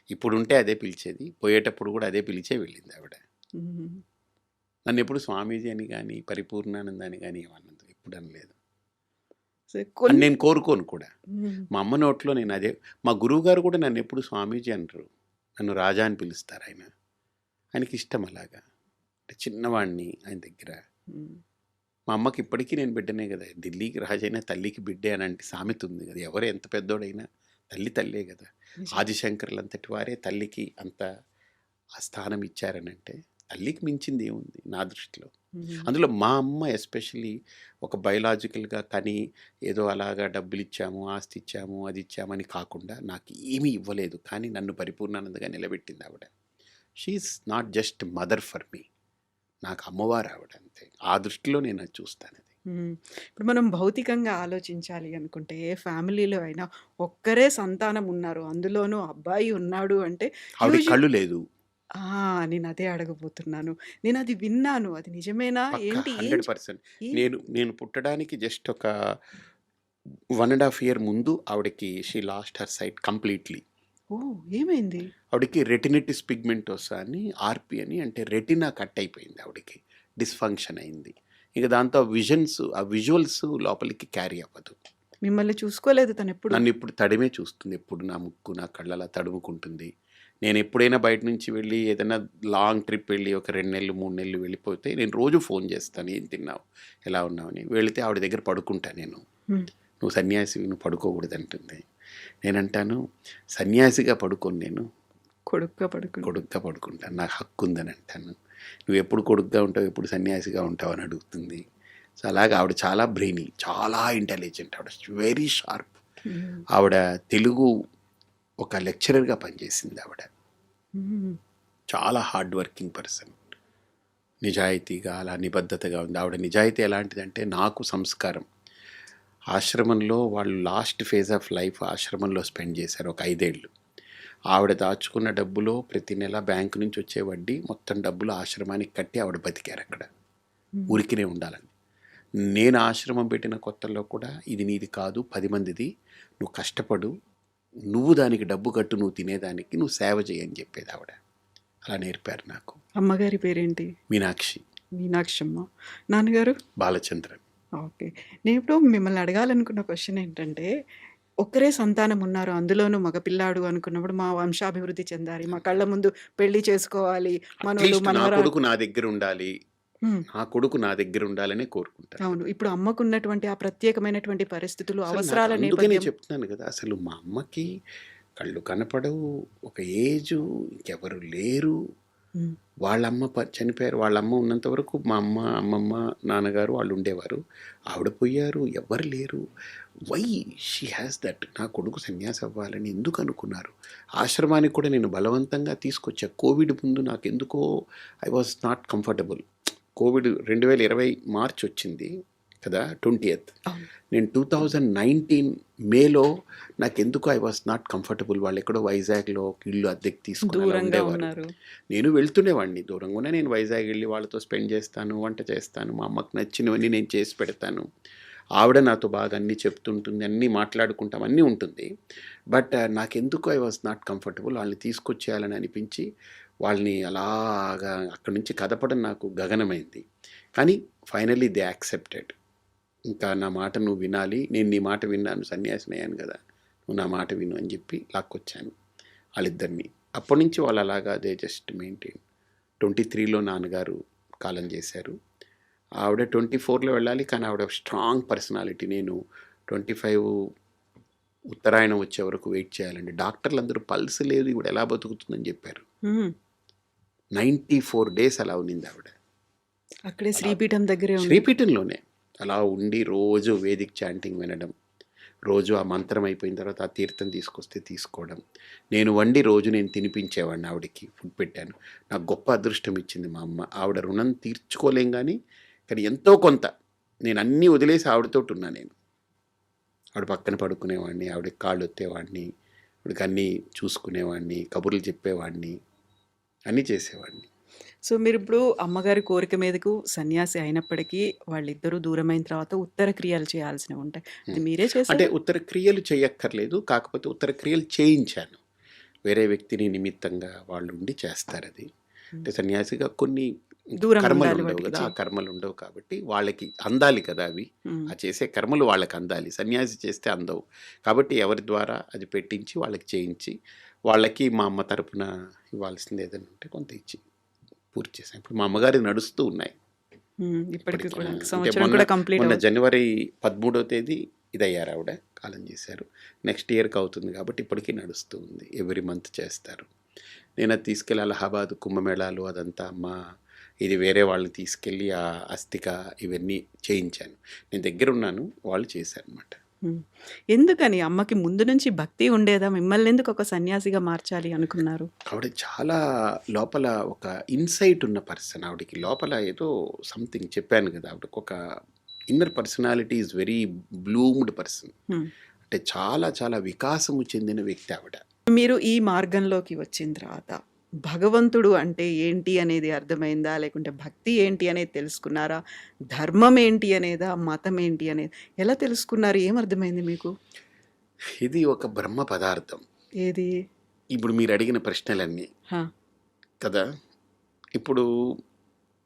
ఇప్పుడుంటే అదే పిలిచేది. పోయేటప్పుడు కూడా అదే పిలిచే వెళ్ళింది ఆవిడ. హ్మ్. నన్నెప్పుడు స్వామీజీ అని గాని, పరిపూర్ణానంద అని గాని ఏమన్నదు. ఎప్పుడు అనలేదు. సో, అని కొన్ని నేను కోరుకోను కూడా. హ్మ్. మా అమ్మ నోట్లో నేను అదే మా గురువుగారు కూడా నన్నెప్పుడు స్వామీజీ అనరు. నన్ను రాజా అని పిలుస్తారాయన. ఆయనకిష్టం అలాగా. అంటే చిన్నవాడిని ఆయన దగ్గర. హ్మ్. మా అమ్మకి ఇప్పటికీ నేను బిడ్డనే గదా! ఢిల్లీకి రాజైనా తల్లికి బిడ్డే అలాంటి సామెత ఉంది గదా! ఎవరు ఎంత పెద్దోడైనా తల్లి తల్లే గదా! నిజం. ఆదిశంకరులంతటి వారే తల్లికి అంత ఆ స్థానం ఇచ్చారనంటే తల్లికి మించింది ఏముంది నా దృష్టిలో. హ్మ్. అందులో మా అమ్మ ఎస్పెషల్లీ ఒక బయోలాజికల్‌గా కని ఏదో అలాగా డబ్బులిచ్చాము, ఆస్తి ఇచ్చాము, అది ఇచ్చామని కాకుండా నాకు ఏమీ ఇవ్వలేదు. కానీ నన్ను పరిపూర్ణానందగా నిలబెట్టింది ఆవిడ. She is not just mother for me. నాకు అమ్మవారు ఆవిడ అంతే. ఆ దృష్టిలో నేను అది చూస్తానది. హ్మ్. ఇప్పుడు మనం భౌతికంగా ఆలోచించాలి అనుకుంటే, ఏ ఫ్యామిలీలో అయినా ఒక్కరే సంతానం ఉన్నారు. అందులోనూ అబ్బాయి ఉన్నాడు అంటే ఆవిడకి యూజు కళ్ళు లేదు. ఆ! నేనదే అడగబోతున్నాను. నేనది విన్నాను. అది నిజమేనా? పక్కా ఏంటి? 100%. ఏం నేను పుట్టడానికి జస్ట్ ఒక 1 ½ ఇయర్ ముందు ఆవిడకి she lost her sight completely. Oh! ఏమైంది? ఆవిడకి రెటినిటిస్ పిగ్మెంటోసా అని ఆర్‌పి అని అంటే రెటినా కట్ అయిపోయింది ఆవిడకి. డిస్‌ఫంక్షన్ అయింది. ఇక దాంతో ఆ విజువల్స్ లోపలికి క్యారీ అవ్వదు. మిమ్మల్ని చూసుకోలేదు తనెప్పుడు? నన్నిప్పుడు తడిమే చూస్తుంది. ఎప్పుడు నా ముక్కు, నా కళ్ళలా తడుముకుంటుంది. నేనెప్పుడైనా బయట నుంచి వెళ్ళి ఏదైనా లాంగ్ ట్రిప్ వెళ్ళి ఒక 2 నెలలు, 3 నెలలు వెళ్ళిపోతే నేను రోజు ఫోన్ చేస్తాను. ఏం తిన్నావు? ఎలా ఉన్నావు? అని. వెళితే ఆవిడ దగ్గర పడుకుంటా నేను. హ్మ్. నువ్వు సన్యాసివి, నువ్వు పడుకోకూడదంటుంది. నేనంటాను, సన్యాసిగా పడుకోను నేను. కొడుగ్గా పడుకుని. కొడుగ్గా పడుకుంటాను. నాకు హక్కుందని అంటాను. నువ్వెప్పుడు కొడుగ్గా ఉంటావు, ఎప్పుడు సన్యాసిగా ఉంటావు అని అడుగుతుంది. సో, అలాగా ఆవిడ చాలా బ్రెయినీ, చాలా ఇంటెలిజెంట్. ఆవిడ వెరీ షార్ప్. హ్మ్. ఆవిడ తెలుగు ఒక లెక్చరర్‌గా పనిచేసింది ఆవిడ. హ్మ్. చాలా హార్డ్ వర్కింగ్ పర్సన్. నిజాయితీగా, అలా నిబద్ధతగా ఉంది. ఆవిడ నిజాయితీ ఎలాంటిదంటే నాకు సంస్కారం. ఆశ్రమంలో వాళ్ళు లాస్ట్ ఫేజ్ ఆఫ్ లైఫ్ ఆశ్రమంలో స్పెండ్ చేశారు ఒక 5 ఏళ్ళు. ఆవిడ దాచుకున్న డబ్బులో ప్రతి నెల బ్యాంకు నుంచి వచ్చే వడ్డీ మొత్తం డబ్బులు ఆశ్రమానికి కట్టి ఆవిడ బతికారక్కడ. హ్మ్. ఊరికినే ఉండాలని. నేను ఆశ్రమం పెట్టిన కొత్తల్లో కూడా ఇది నీది కాదు 10 మందిది. నువ్వు కష్టపడు. నువ్వు దానికి డబ్బు కట్టు, నువ్వు తినేదానికి, నువ్వు సేవ చెయ్యి అని చెప్పేది ఆవిడ. అలా నేర్పారు నాకు. అమ్మగారి పేరేంటి? మీనాక్షి, మీనాక్షమ్మ. నాన్నగారు? బాలచంద్రన్. ఓకే. నేనిప్పుడు మిమ్మల్ని అడగాలనుకున్న క్వెషన్ ఏంటంటే, ఒక్కరే సంతానం ఉన్నారు. అందులోనూ మగపిల్లాడు అనుకున్నప్పుడు మా వంశాభివృద్ధి చెందాలి. మా కళ్ళ ముందు పెళ్లి చేసుకోవాలి. మనవలు, అట్లీస్ట్ నా మనవరాలు కొడుకు నా దగ్గర ఉండాలి. హ్మ్. నా కొడుకు నా దగ్గర ఉండాలనే కోరుకుంటాను. అవును. ఇప్పుడు అమ్మకున్నటువంటి ఆ ప్రత్యేకమైనటువంటి పరిస్థితులు, అసలు నాకు అవసరాల అందుకనే నేపథ్యం చెప్తున్నాను కదా! అసలు మా అమ్మకి కళ్ళు కనపడవు. ఒక ఏజు, ఇంకెవరు లేరు. హ్మ్. వాళ్ళమ్మ చనిపోయారు. వాళ్ళమ్మ ఉన్నంత వరకు మా అమ్మ, అమ్మమ్మ, నాన్నగారు వాళ్ళు ఉండేవారు. ఆవిడ పోయారు. ఎవ్వరు లేరు. Why she has that. నా కొడుకు సన్యాసి అవ్వాలని ఎందుకు అనుకున్నారు? ఆశ్రమానికి కూడా నేను బలవంతంగా తీసుకొచ్చా. కోవిడ్ ముందు నాకెందుకో I was not comfortable. Covid 2020 March వచ్చింది కదా! 20th. అవును. నేను 2019 మేలో నాకెందుకో ఐ వాజ్ నాట్ కంఫర్టబుల్. వాళ్ళెక్కడో వైజాగ్‌లో ఒక ఇల్లు అద్దెకు తీసుకొని అలా దూరంగా ఉండేవారు. ఉన్నారు. నేను వెళ్తుండేవాడిని. దూరంగా ఉన్న నేను వైజాగ్ వెళ్ళి వాళ్ళతో స్పెండ్ చేస్తాను, వంట చేస్తాను, మా అమ్మకి నచ్చినవన్నీ నేను చేసి పెడతాను. ఆవిడ నాతో బాగా అన్నీ చెప్తుంటుంది, అన్నీ మాట్లాడుకుంటాం, అన్నీ ఉంటుంది. బట్ నాకెందుకో ఐ వాజ్ నాట్ కంఫర్టబుల్. వాళ్ళని తీసుకొచ్చేయాలని అనిపించి వాళ్ళని అలాగా అక్కడి నుంచి కదపడం నాకు గగనమైంది. కానీ ఫైనల్లీ దే యాక్సెప్టెడ్. ఇంకా నా మాట నువ్వు వినాలి. నేను నీ మాట విన్నాను, సన్యాసిని అయ్యాను కదా! నువ్వు నా మాట విను అని చెప్పి లాక్కొచ్చాను వాళ్ళిద్దరిని. అప్పటి నుంచి వాళ్ళు అలాగా దే జస్ట్ మెయింటైన్. 23లో నాన్నగారు కాలం చేశారు. ఆవిడ 24లో వెళ్ళాలి. కానీ ఆవిడ స్ట్రాంగ్ పర్సనాలిటీ. నేను 25 ఉత్తరాయణం వచ్చే వరకు వెయిట్ చేయాలండి. డాక్టర్లందరూ పల్స్ లేదు, ఈవిడ ఎలా బతుకుతుందని చెప్పారు. హ్మ్. 94 డేస్ అలా ఉన్నింది ఆవిడ. అక్కడే అలా శ్రీపీఠం దగ్గరే ఉంది. శ్రీపీఠంలోనే అలా ఉండి రోజు వేదిక్ చాంటింగ్ వినడం. రోజు ఆ మంత్రం అయిపోయిన తర్వాత ఆ తీర్థం తీసుకొస్తే తీసుకోవడం. నేను వండి రోజు నేను తినిపించేవాడిని ఆవిడకి. ఫుడ్ పెట్టాను. నాకు గొప్ప అదృష్టం ఇచ్చింది మా అమ్మ. ఆవిడ రుణం తీర్చుకోలేం కానీ, కానీ ఎంతో కొంత నేను అన్నీ వదిలేసి ఆవిడతోటి ఉన్నా నేను. ఆవిడ పక్కన పడుకునేవాడిని, ఆవిడకి కాళ్ళు ఒత్తేవాడిని, ఆవిడకి అన్నీ చూసుకునేవాడిని, కబుర్లు చెప్పేవాడిని, అన్నీ చేసేవాడిని. సో మీరిప్పుడు అమ్మగారి కోరిక మీదకు సన్యాసి అయినప్పటికీ వాళ్ళిద్దరూ దూరమైన తర్వాత ఉత్తర క్రియలు చేయాల్సినవి ఉంటాయి. అది మీరే అంటే చేశారా? ఉత్తర క్రియలు చేయక్కర్లేదు. కాకపోతే ఉత్తర క్రియలు చేయించాను. వేరే వ్యక్తిని నిమిత్తంగా వాళ్ళు ఉండి చేస్తారది. అంటే సన్యాసిగా కొన్ని దూరంగా కర్మలు ఉండాలి ఉండవు వాటికి కదా! ఆ చేయి. కర్మలు ఉండవు కాబట్టి వాళ్ళకి అందాలి కదా అవి. హ్మ్. ఆ చేసే కర్మలు వాళ్ళకి అందాలి. సన్యాసి చేస్తే అందవు. కాబట్టి ఎవరి ద్వారా అది పెట్టించి వాళ్ళకి చేయించి, వాళ్ళకి మా అమ్మ తరపున ఇవ్వాల్సింది ఏదైనా ఉంటే కొంత ఇచ్చి పూర్తి చేశాను. ఇప్పుడు మా అమ్మగారివి నడుస్తూ ఉన్నాయి. ఇప్పటికి ఇప్పటికి కూడా అంటే సంవత్సరం మొన్న కూడా కంప్లీట్ మొన్న అవుతుంది. జనవరి 13వ తేదీ ఇదయ్యారు ఆవిడ. కాలం చేశారు. నెక్స్ట్ ఇయర్‌కి అవుతుంది కాబట్టి ఇప్పటికీ నడుస్తూ ఉంది. ఎవ్రీ మంత్ చేస్తారు. నేను అది తీసుకెళ్ళి అలహాబాద్ కుంభమేళాలు అదంతా ఇది వేరే వాళ్ళని తీసుకెళ్ళి ఆ అస్థిక ఇవన్నీ చేయించాను. నేను దగ్గరున్నాను. వాళ్ళు చేశారనమాట. హ్మ్. ఎందుకని అమ్మకి ముందు నుంచి భక్తి ఉండేదా? మిమ్మల్ని ఎందుకు ఒక సన్యాసిగా మార్చాలి అనుకున్నారు? ఆవిడ చాలా లోపల ఒక ఇన్సైట్ ఉన్న పర్సన్. ఆవిడకి లోపల ఏదో సంథింగ్ చెప్పాను కదా! ఆవిడకి ఒక inner personality is very bloomed person. హ్మ్. అంటే చాలా చాలా వికాసము చెందిన వ్యక్తి ఆవిడ. మీరు ఈ మార్గంలోకి వచ్చిన తర్వాత భగవంతుడు అంటే ఏంటి అనేది అర్థమైందా? లేకుంటే భక్తి ఏంటి అనేది తెలుసుకున్నారా? ధర్మం ఏంటి అనేదా? మతం ఏంటి అనేది ఎలా తెలుసుకున్నారు? ఏమర్థమైంది మీకు? ఇది ఒక బ్రహ్మ పదార్థం. ఏది? ఇప్పుడు మీరు అడిగిన ప్రశ్నలన్నీ హా! కదా! ఇప్పుడు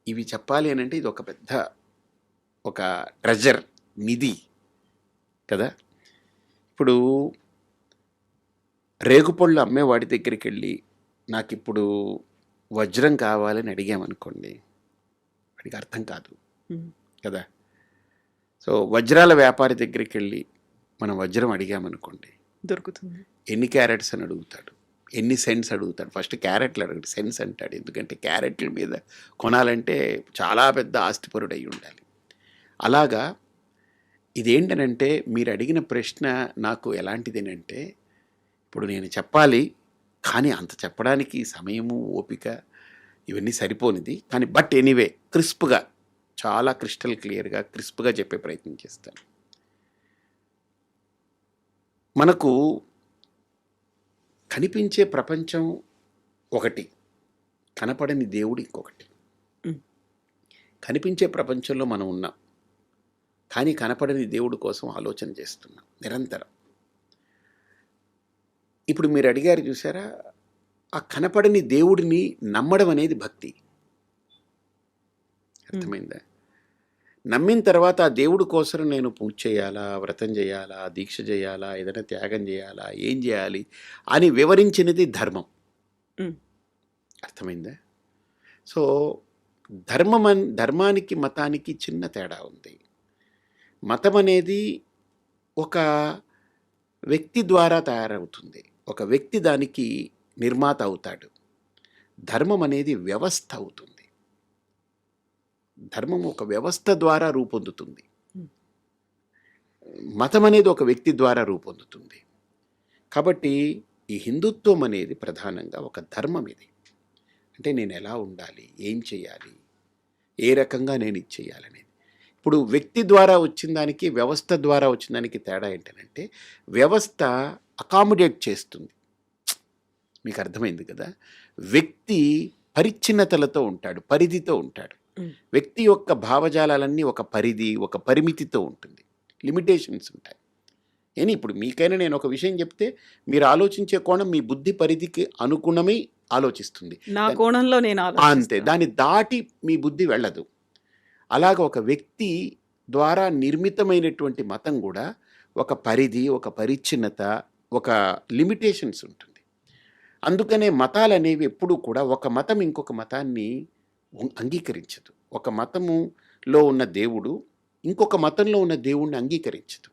ఇవి చెప్పాలి అనంటే ఇది ఒక పెద్ద ఒక ట్రెజర్ నిధి కదా! ఇప్పుడు రేగుపళ్ళు అమ్మేవాడి దగ్గరికెళ్ళి నాకిప్పుడు వజ్రం కావాలని అడిగామనుకోండి, వాడికి అర్థం కాదు హ్మ్. కదా! సో వజ్రాల వ్యాపారి దగ్గరికెళ్ళి మనం వజ్రం అడిగామనుకోండి, దొరుకుతుంది. ఎన్ని క్యారెట్స్ అని అడుగుతాడు, ఎన్ని సెంట్స్ అడుగుతాడు. ఫస్ట్ క్యారెట్లు అడుగుతాడు, సెంట్స్ అంటాడు. ఎందుకంటే క్యారెట్ల మీద కొనాలంటే చాలా పెద్ద ఆస్తిపరుడు అయి ఉండాలి. అలాగా ఇదేంటనంటే మీరు అడిగిన ప్రశ్న నాకు ఎలాంటిదేనంటే, ఇప్పుడు నేను చెప్పాలి కానీ అంత చెప్పడానికి సమయము ఓపిక ఇవన్నీ సరిపోనిది. కానీ బట్ ఎనీవే క్రిస్ప్గా చాలా క్రిస్టల్ క్లియర్గా క్రిస్ప్గా చెప్పే ప్రయత్నం చేస్తాను. మనకు కనిపించే ప్రపంచం ఒకటి, కనపడని దేవుడు ఇంకొకటి. హ్మ్. కనిపించే ప్రపంచంలో మనం ఉన్నాం, కానీ కనపడని దేవుడి కోసం ఆలోచన చేస్తున్నాం నిరంతరం. ఇప్పుడు మీరు అడిగారు చూసారా, ఆ కనపడని దేవుడిని నమ్మడం అనేది భక్తి. అర్థమైందా? నమ్మిన తర్వాత ఆ దేవుడి కోసం నేను పూజ చేయాలా, వ్రతం చేయాలా, దీక్ష చేయాలా, ఏదైనా త్యాగం చేయాలా, ఏం చేయాలి అని వివరించినది ధర్మం. హ్మ్. అర్థమైందా? సో ధర్మానికి మతానికి చిన్న తేడా ఉంది. మతం అనేది ఒక వ్యక్తి ద్వారా తయారవుతుంది. ఒక వ్యక్తి దానికి నిర్మాత అవుతాడు. ధర్మం అనేది వ్యవస్థ అవుతుంది. ధర్మం ఒక వ్యవస్థ ద్వారా రూపొందుతుంది. హ్మ్. మతం అనేది ఒక వ్యక్తి ద్వారా రూపొందుతుంది. కాబట్టి ఈ హిందుత్వం అనేది ప్రధానంగా ఒక ధర్మం. ఇది అంటే నేను ఎలా ఉండాలి, ఏం చేయాలి, ఏ రకంగా నేను ఇది చేయాలనేది. ఇప్పుడు వ్యక్తి ద్వారా వచ్చిన దానికి వ్యవస్థ ద్వారా వచ్చిన దానికి తేడా ఏంటంటే, వ్యవస్థ అకామిడేట్ చేస్తుంది. మీకు అర్థమైంది కదా! వ్యక్తి పరిచ్ఛిన్నతలతో ఉంటాడు, పరిధితో ఉంటాడు. హ్మ్. వ్యక్తి యొక్క భావజాలాలన్నీ ఒక పరిధి, ఒక పరిమితితో ఉంటుంది. లిమిటేషన్స్ ఉంటాయి. ఇప్పుడు మీకైనా నేను ఒక విషయం చెప్తే మీరు ఆలోచించే కోణం మీ బుద్ధి పరిధికి అనుగుణమై ఆలోచిస్తుంది. నా కోణంలో నేను అంతే, ఆలోచిస్తాను. దాన్ని దాటి మీ బుద్ధి వెళ్ళదు. అలాగ ఒక వ్యక్తి ద్వారా నిర్మితమైనటువంటి మతం కూడా ఒక పరిధి, ఒక పరిచ్ఛిన్నత, ఒక లిమిటేషన్స్ ఉంటుంది. అందుకనే మతాలు అనేవి ఎప్పుడూ కూడా ఒక మతం ఇంకొక మతాన్ని అంగీకరించదు. ఒక మతములో ఉన్న దేవుడు ఇంకొక మతంలో ఉన్న దేవుణ్ణి అంగీకరించదు.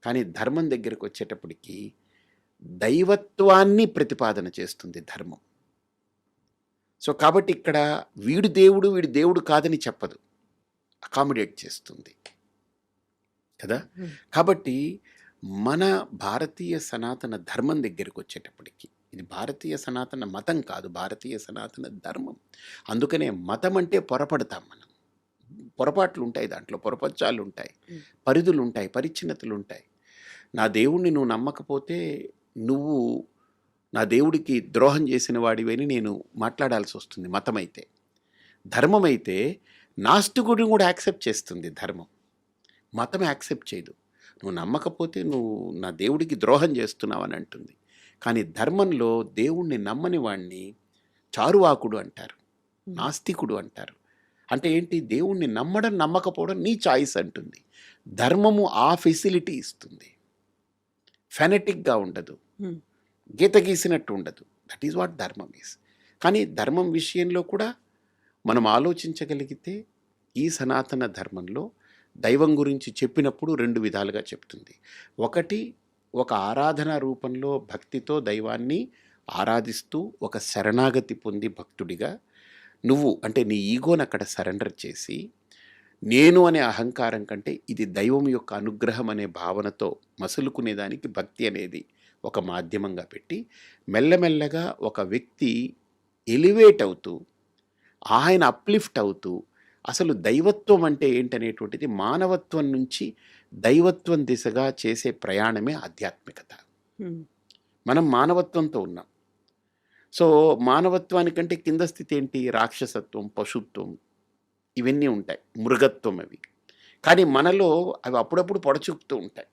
కానీ ధర్మం దగ్గరకు వచ్చేటప్పటికి దైవత్వాన్ని ప్రతిపాదన చేస్తుంది ధర్మం. సో కాబట్టి ఇక్కడ వీడు దేవుడు కాదని చెప్పదు, అకామిడేట్ చేస్తుంది కదా. హ్మ్. కాబట్టి మన భారతీయ సనాతన ధర్మం దగ్గరికి వచ్చేటప్పటికి ఇది భారతీయ సనాతన మతం కాదు, భారతీయ సనాతన ధర్మం. అందుకనే మతం అంటే పొరపడతాం మనం. పొరపాట్లు ఉంటాయి, దాంట్లో పొరపచ్చాలు ఉంటాయి, పరిధులు ఉంటాయి, పరిచ్ఛిన్నతలు ఉంటాయి. నా దేవుణ్ణి నువ్వు నమ్మకపోతే నువ్వు నా దేవుడికి ద్రోహం చేసిన వాడివని నేను మాట్లాడాల్సి వస్తుంది. మతమైతే. ధర్మమైతే నాస్తికుడిని కూడా యాక్సెప్ట్ చేస్తుంది ధర్మం. మతం యాక్సెప్ట్ చేయదు. నువ్వు నమ్మకపోతే నువ్వు నా దేవుడికి ద్రోహం చేస్తున్నావని అంటుంది. కానీ ధర్మంలో దేవుణ్ణి నమ్మని వాణ్ణి చారువాకుడు అంటారు, నాస్తికుడు అంటారు. అంటే ఏంటి? దేవుణ్ణి నమ్మడం నమ్మకపోవడం నీ చాయిస్ అంటుంది. ధర్మము ఆ ఫెసిలిటీ ఇస్తుంది. ఫెనటిక్గా ఉండదు, గీత గీసినట్టు ఉండదు. దట్ ఈజ్ వాట్ ధర్మం ఈస్. కానీ ధర్మం విషయంలో కూడా మనం ఆలోచించగలిగితే ఈ సనాతన ధర్మంలో దైవం గురించి చెప్పినప్పుడు 2 విధాలుగా చెప్తుంది. ఒకటి, ఒక ఆరాధన రూపంలో భక్తితో దైవాన్ని ఆరాధిస్తూ ఒక శరణాగతి పొంది భక్తుడిగా నువ్వు అంటే నీ ఈగోని అక్కడ సరెండర్ చేసి నేను అనే అహంకారం కంటే ఇది దైవం యొక్క అనుగ్రహం అనే భావనతో మసులుకునేదానికి భక్తి అనేది ఒక మాధ్యమంగా పెట్టి మెల్లమెల్లగా ఒక వ్యక్తి ఎలివేట్ అవుతూ ఆయన అప్లిఫ్ట్ అవుతూ అసలు దైవత్వం అంటే ఏంటనేటువంటిది మానవత్వం నుంచి దైవత్వం దిశగా చేసే ప్రయాణమే ఆధ్యాత్మికత. మనం మానవత్వంతో ఉన్నాం. సో మానవత్వానికంటే కింద స్థితి ఏంటి? రాక్షసత్వం, పశుత్వం, ఇవన్నీ ఉంటాయి, మృగత్వం అవి. కానీ మనలో అవి అప్పుడప్పుడు పొడచూపుతూ ఉంటాయి.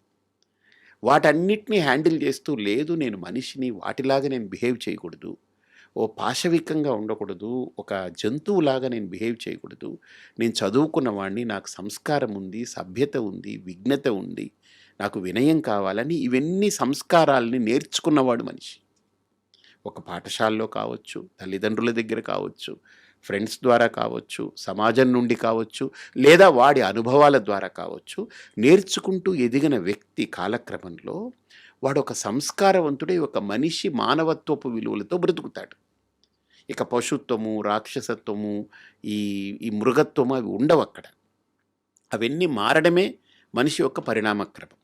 వాటన్నిటినీ హ్యాండిల్ చేస్తూ లేదు నేను మనిషిని, వాటిలాగా నేను బిహేవ్ చేయకూడదు, ఓ పాశవికంగా ఉండకూడదు, ఒక జంతువులాగా నేను బిహేవ్ చేయకూడదు, నేను చదువుకున్న వాడిని, నాకు సంస్కారం ఉంది, సభ్యత ఉంది, విఘ్నత ఉంది, నాకు వినయం కావాలని ఇవన్నీ సంస్కారాలని నేర్చుకున్నవాడు మనిషి. ఒక పాఠశాలలో కావచ్చు, తల్లిదండ్రుల దగ్గర కావచ్చు, ఫ్రెండ్స్ ద్వారా కావచ్చు, సమాజం నుండి కావచ్చు, లేదా వాడి అనుభవాల ద్వారా కావచ్చు, నేర్చుకుంటూ ఎదిగిన వ్యక్తి కాలక్రమంలో వాడు ఒక సంస్కారవంతుడే, ఒక మనిషి మానవత్వపు విలువలతో బ్రతుకుతాడు. ఇక పశుత్వము, రాక్షసత్వము, ఈ మృగత్వము అవి ఉండవు అక్కడ. అవన్నీ మారడమే మనిషి యొక్క పరిణామక్రమం.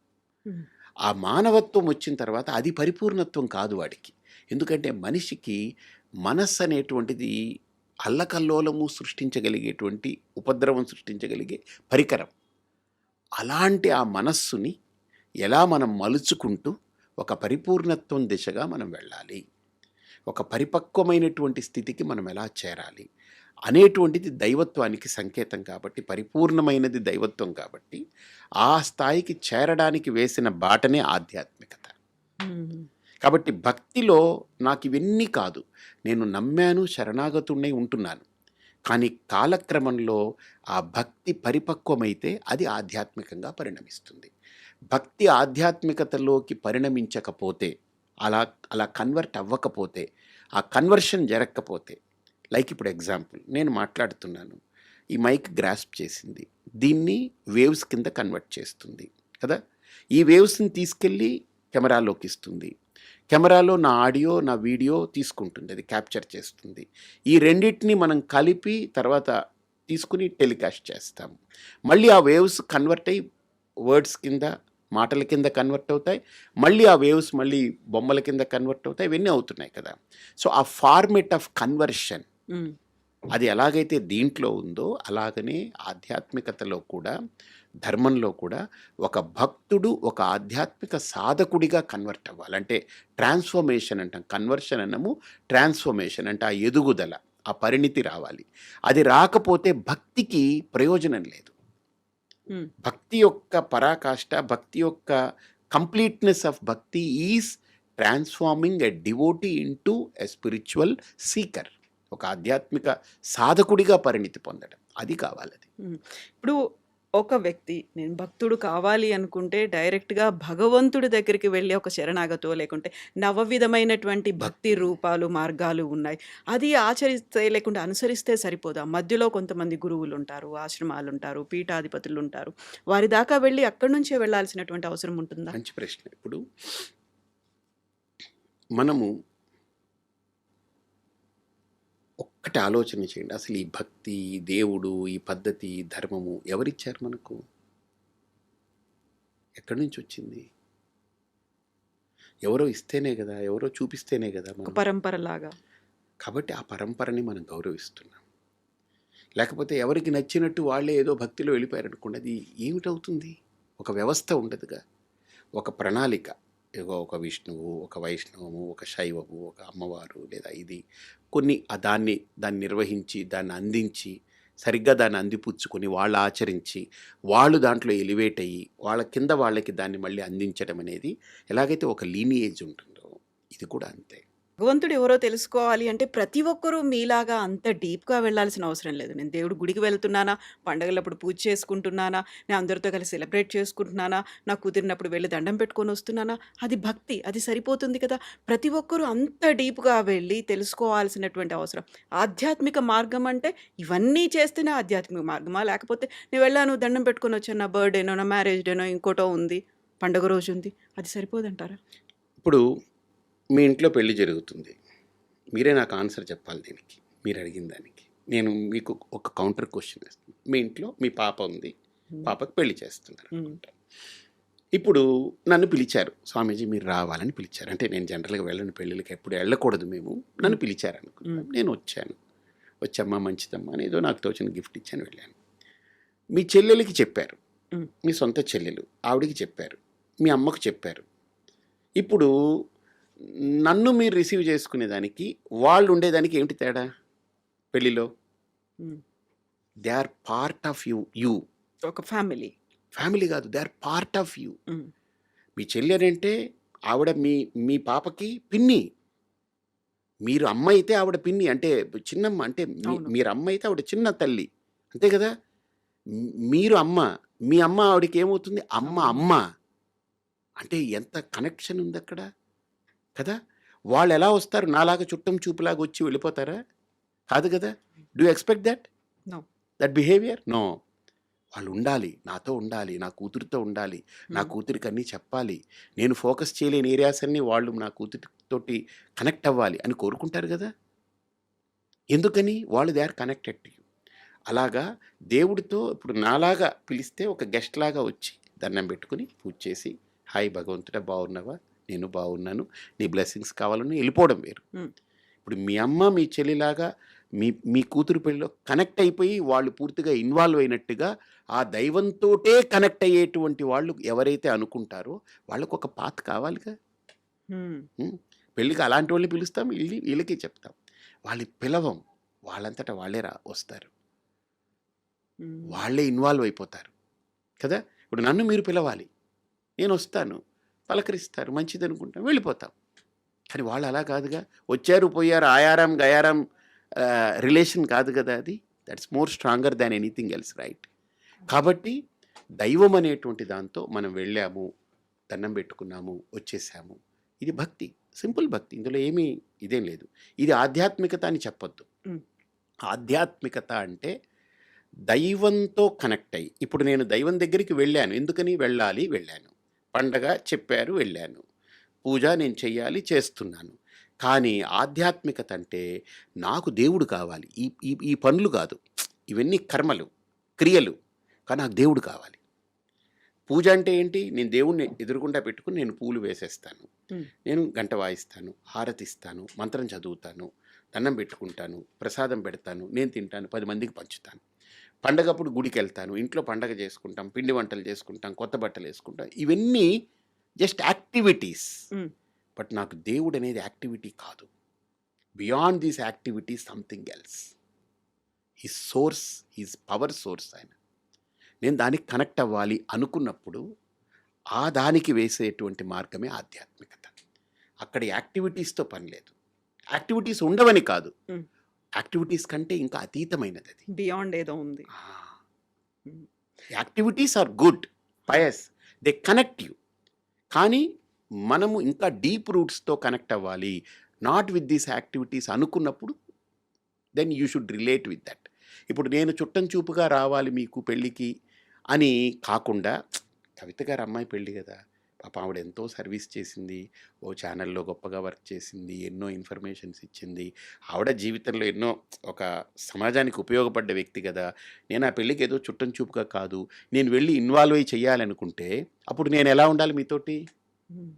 ఆ మానవత్వం వచ్చిన తర్వాత అది పరిపూర్ణత్వం కాదు వాడికి. ఎందుకంటే మనిషికి మనస్సు అనేటువంటిది అల్లకల్లోలము సృష్టించగలిగేటువంటి, ఉపద్రవం సృష్టించగలిగే పరికరం. అలాంటి ఆ మనస్సుని ఎలా మనం మలుచుకుంటూ ఒక పరిపూర్ణత్వం దిశగా మనం వెళ్ళాలి, ఒక పరిపక్వమైనటువంటి స్థితికి మనం ఎలా చేరాలి అనేటువంటిది దైవత్వానికి సంకేతం కాబట్టి, పరిపూర్ణమైనది దైవత్వం కాబట్టి, ఆ స్థాయికి చేరడానికి వేసిన బాటనే ఆధ్యాత్మికత. కాబట్టి భక్తిలో నాకు ఇవన్నీ కాదు, నేను నమ్మాను, శరణాగతుడినై ఉంటున్నాను. కానీ కాలక్రమంలో ఆ భక్తి పరిపక్వమైతే అది ఆధ్యాత్మికంగా పరిణమిస్తుంది. భక్తి ఆధ్యాత్మికతలోకి పరిణమించకపోతే, అలా కన్వర్ట్ అవ్వకపోతే, ఆ కన్వర్షన్ జరగకపోతే, లైక్ ఇప్పుడు ఎగ్జాంపుల్ నేను మాట్లాడుతున్నాను, ఈ మైక్ గ్రాస్ప్ చేసింది, దీన్ని వేవ్స్ కింద కన్వర్ట్ చేస్తుంది కదా. ఈ వేవ్స్ని తీసుకెళ్ళి కెమెరాలోకి ఇస్తుంది, కెమెరాలో నా ఆడియో, నా వీడియో తీసుకుంటుంది, అది క్యాప్చర్ చేస్తుంది. ఈ రెండింటిని మనం కలిపి తర్వాత తీసుకుని టెలికాస్ట్ చేస్తాము. మళ్ళీ ఆ వేవ్స్ కన్వర్ట్ అయ్యి వర్డ్స్ కింద, మాటల కింద కన్వర్ట్ అవుతాయి. మళ్ళీ ఆ వేవ్స్ మళ్ళీ బొమ్మల కింద కన్వర్ట్ అవుతాయి. ఇవన్నీ అవుతున్నాయి కదా. సో ఆ ఫార్మేట్ ఆఫ్ కన్వర్షన్ అది ఎలాగైతే దీంట్లో ఉందో అలాగనే ఆధ్యాత్మికతలో కూడా, ధర్మంలో కూడా ఒక భక్తుడు ఒక ఆధ్యాత్మిక సాధకుడిగా కన్వర్ట్ అవ్వాలి. అంటే ట్రాన్స్ఫర్మేషన్ అంటాం, కన్వర్షన్ అన్నము ట్రాన్స్ఫర్మేషన్ అంటే ఆ ఎదుగుదల, ఆ పరిణితి రావాలి. అది రాకపోతే భక్తికి ప్రయోజనం లేదు. భక్తి యొక్క పరాకాష్ట, భక్తి యొక్క కంప్లీట్నెస్ ఆఫ్ భక్తి is transforming a devotee into a spiritual seeker, ఒక ఆధ్యాత్మిక సాధకుడిగా పరిణితి పొందడం, అది కావాలి. ఇప్పుడు ఒక వ్యక్తి నేను భక్తుడు కావాలి అనుకుంటే డైరెక్ట్గా భగవంతుడి దగ్గరికి వెళ్ళి ఒక శరణాగతో, లేకుంటే నవవిధమైనటువంటి భక్తి రూపాలు, మార్గాలు ఉన్నాయి, అది ఆచరిస్తే లేకుంటే అనుసరిస్తే సరిపోదా? మధ్యలో కొంతమంది గురువులు ఉంటారు, ఆశ్రమాలు ఉంటారు, పీఠాధిపతులు ఉంటారు, వారి దాకా వెళ్ళి అక్కడి నుంచే వెళ్ళాల్సినటువంటి అవసరం ఉంటుందా? మంచి ప్రశ్న. ఇప్పుడు మనము ఒక్కటి ఆలోచన చేయండి, అసలు ఈ భక్తి, ఈ దేవుడు, ఈ పద్ధతి, ఈ ధర్మము ఎవరిచ్చారు మనకు? ఎక్కడి నుంచి వచ్చింది? ఎవరో ఇస్తేనే కదా, ఎవరో చూపిస్తేనే కదా ఒక మనం. పరంపరలాగా. కాబట్టి ఆ పరంపరని మనం గౌరవిస్తున్నాం. లేకపోతే ఎవరికి నచ్చినట్టు వాళ్ళే ఏదో భక్తిలో వెళ్ళిపోయారనుకోండి, అది ఏమిటవుతుంది? ఒక వ్యవస్థ ఉండదుగా, ఒక ప్రణాళిక, ఇగో ఒక విష్ణువు, ఒక వైష్ణవము, ఒక శైవము, ఒక అమ్మవారు లేదా ఇది కొన్ని దాన్ని నిర్వహించి, దాన్ని అందించి, సరిగ్గా దాన్ని అందిపుచ్చుకొని, వాళ్ళు ఆచరించి, వాళ్ళు దాంట్లో ఎలివేట్ అయ్యి, వాళ్ళ కింద వాళ్ళకి దాన్ని మళ్ళీ అందించడం అనేది ఎలాగైతే ఒక లీనియేజ్ ఉంటుందో, ఇది కూడా అంతే. భగవంతుడు ఎవరో తెలుసుకోవాలి అంటే ప్రతి ఒక్కరూ మీలాగా అంత డీప్‌గా వెళ్ళాల్సిన అవసరం లేదు. నేను దేవుడి గుడికి వెళ్తున్నానా, పండగలప్పుడు పూజ చేసుకుంటున్నానా, నేను అందరితో కలిసి సెలబ్రేట్ చేసుకుంటున్నానా, నాకు కుదిరినప్పుడు వెళ్లి దండం పెట్టుకొని వస్తున్నానా, అది భక్తి. అది సరిపోతుంది కదా! ప్రతి ఒక్కరూ అంత డీప్‌గా వెళ్ళి తెలుసుకోవాల్సినటువంటి అవసరం. ఆధ్యాత్మిక మార్గం అంటే ఇవన్నీ చేస్తేనే ఆధ్యాత్మిక మార్గమా? లేకపోతే నేను వెళ్ళాను, దండం పెట్టుకొని వచ్చాను, నా బర్త్‌డేనో, నా మ్యారేజ్ డేనో, ఇంకోటో ఉంది, పండుగ రోజు ఉంది. అది సరిపోదంటారా? ఇప్పుడు మీ ఇంట్లో పెళ్లి జరుగుతుంది. మీరే నాకు ఆన్సర్ చెప్పాలి దీనికి, మీరు అడిగిన దానికి. నేను మీకు ఒక కౌంటర్ క్వశ్చన్ వేస్తాను. మీ ఇంట్లో మీ పాప ఉంది, పాపకి పెళ్లి చేస్తున్నారు అనుకుంటా. ఇప్పుడు నన్ను పిలిచారు, స్వామీజీ మీరు రావాలని పిలిచారు. అంటే నేను జనరల్గా వెళ్ళని పెళ్ళిళ్ళకి ఎప్పుడు వెళ్ళకూడదు మేము, నన్ను పిలిచారు అనుకుంటాను. నేను వచ్చాను. వచ్చమ్మా మంచిదమ్మా అని ఏదో నాకు తోచిన గిఫ్ట్ ఇచ్చాను, వెళ్ళాను. మీ చెల్లెలకి చెప్పారు, మీ సొంత చెల్లెలు, ఆవిడికి చెప్పారు, మీ అమ్మకు చెప్పారు. ఇప్పుడు నన్ను మీరు రిసీవ్ చేసుకునేదానికి వాళ్ళు ఉండేదానికి ఏమిటి తేడా పెళ్ళిలో? Hmm. They are part of you. ఒక ఫ్యామిలీ. ఫ్యామిలీ కాదు, they are part of you. Hmm. మీ చెల్లి అని అంటే ఆవిడ మీ పాపకి పిన్ని. మీరు అమ్మ అయితే ఆవిడ పిన్ని, అంటే చిన్నమ్మ. అంటే అవును. మీరు అమ్మ అయితే ఆవిడ చిన్న తల్లి, అంతే కదా. మీరు అమ్మ, మీ అమ్మ ఆవిడకి ఏమవుతుంది? అమ్మ. అవును. అమ్మ అంటే ఎంత కనెక్షన్ ఉంది అక్కడ కదా. వాళ్ళు ఎలా వస్తారు? నాలాగా చుట్టం చూపులాగా వచ్చి వెళ్ళిపోతారా? కాదు కదా. Do expect no. That behaviour? No. వాళ్ళు ఉండాలి, నాతో ఉండాలి, నా కూతురితో ఉండాలి, నా హ్మ్. కూతురికి అన్నీ చెప్పాలి, నేను ఫోకస్ చేయలేని ఏరియాస్ అన్నీ వాళ్ళు నా కూతురితోటి కనెక్ట్ అవ్వాలి అని కోరుకుంటారు కదా. ఎందుకని? వాళ్ళు they are connected to you. అలాగా దేవుడితో ఇప్పుడు నాలాగా పిలిస్తే ఒక గెస్ట్ లాగా వచ్చి దండం పెట్టుకుని పూజ చేసి, హాయ్ భగవంతుడా బాగున్నావా, నేను బాగున్నాను, నీ బ్లెస్సింగ్స్ కావాలని వెళ్ళిపోవడం వేరు. హ్మ్. ఇప్పుడు మీ అమ్మ మీ చెల్లిలాగా మీ కూతురు పెళ్ళిలో కనెక్ట్ అయిపోయి వాళ్ళు పూర్తిగా ఇన్వాల్వ్ అయినట్టుగా ఆ దైవంతోటే కనెక్ట్ అయ్యేటువంటి వాళ్ళు ఎవరైతే అనుకుంటారో వాళ్ళకు ఒక పాత్ కావాలిగా. హ్మ్. పెళ్ళికి అలాంటి వాళ్ళని పిలుస్తాం, వీళ్ళకి చెప్తాం. వాళ్ళు పిలవం, వాళ్ళంతటా వాళ్ళే వస్తారు, హ్మ్. వాళ్ళే ఇన్వాల్వ్ అయిపోతారు కదా. ఇప్పుడు నన్ను మీరు పిలవాలి, నేను వస్తాను, పలకరిస్తారు, మంచిది అనుకుంటాం, వెళ్ళిపోతాం. కానీ వాళ్ళు అలా కాదుగా. వచ్చారు పోయారు, ఆయారం గయారం రిలేషన్ కాదు కదా అది. That's more stronger than anything else, right. కాబట్టి దైవం అనేటువంటి దాంతో మనం వెళ్ళాము, దండం పెట్టుకున్నాము, వచ్చేసాము, ఇది భక్తి, సింపుల్ భక్తి. ఇందులో ఏమీ ఇదేం లేదు. ఇది ఆధ్యాత్మికత అని చెప్పొద్దు. హ్మ్. ఆధ్యాత్మికత అంటే దైవంతో కనెక్ట్ అయ్యి. ఇప్పుడు నేను దైవం దగ్గరికి వెళ్ళాను, ఎందుకని వెళ్ళాను, పండగ చెప్పారు వెళ్ళాను, పూజ నేను చెయ్యాలి చేస్తున్నాను. కానీ ఆధ్యాత్మికత అంటే నాకు దేవుడు కావాలి, ఈ ఈ ఈ పనులు కాదు, ఇవన్నీ కర్మలు క్రియలు, కానీ నాకు దేవుడు కావాలి. పూజ అంటే ఏంటి? నేను దేవుణ్ణి ఎదురుగుండా పెట్టుకుని నేను పూలు వేసేస్తాను, హ్మ్. నేను గంట వాయిస్తాను, హారతిస్తాను, మంత్రం చదువుతాను, దండం పెట్టుకుంటాను, ప్రసాదం పెడతాను, నేను తింటాను, 10 మందికి పంచుతాను. పండగప్పుడు గుడికి వెళ్తాను, ఇంట్లో పండగ చేసుకుంటాం, పిండి వంటలు చేసుకుంటాం, కొత్త బట్టలు వేసుకుంటాం. ఇవన్నీ జస్ట్ యాక్టివిటీస్. హ్మ్. బట్ నాకు దేవుడు అనేది యాక్టివిటీ కాదు. Beyond these activity something else. His source, his power source ఆయన. నేను దానికి కనెక్ట్ అవ్వాలి అనుకున్నప్పుడు ఆ దానికి వేసేటువంటి మార్గమే ఆధ్యాత్మికత. అక్కడ యాక్టివిటీస్తో పని లేదు. యాక్టివిటీస్ ఉండవని కాదు, హ్మ్. యాక్టివిటీస్ కంటే ఇంకా అతీతమైనది అది. బియాండ్ ఏదో ఉంది. Hmm. Activities are good, pious, they connect you. కానీ మనము ఇంకా డీప్ రూట్స్తో కనెక్ట్ అవ్వాలి, నాట్ విత్ దీస్ యాక్టివిటీస్ అనుకున్నప్పుడు then you should relate with that. ఇప్పుడు నేను చుట్టం చూపుగా రావాలి మీకు పెళ్ళికి అని కాకుండా, కవిత గారు అమ్మాయి పెళ్ళి కదా, పాప ఆవిడ ఎంతో సర్వీస్ చేసింది, ఓ ఛానల్లో గొప్పగా వర్క్ చేసింది, ఎన్నో ఇన్ఫర్మేషన్స్ ఇచ్చింది, ఆవిడ జీవితంలో ఎన్నో ఒక సమాజానికి ఉపయోగపడ్డ వ్యక్తి కదా. నేను ఆ పెళ్ళికి ఏదో చుట్టం చూపుగా కాదు, నేను వెళ్ళి ఇన్వాల్వ్ అయ్యి చేయాలనుకుంటే అప్పుడు నేను ఎలా ఉండాలి మీతోటి? హ్మ్.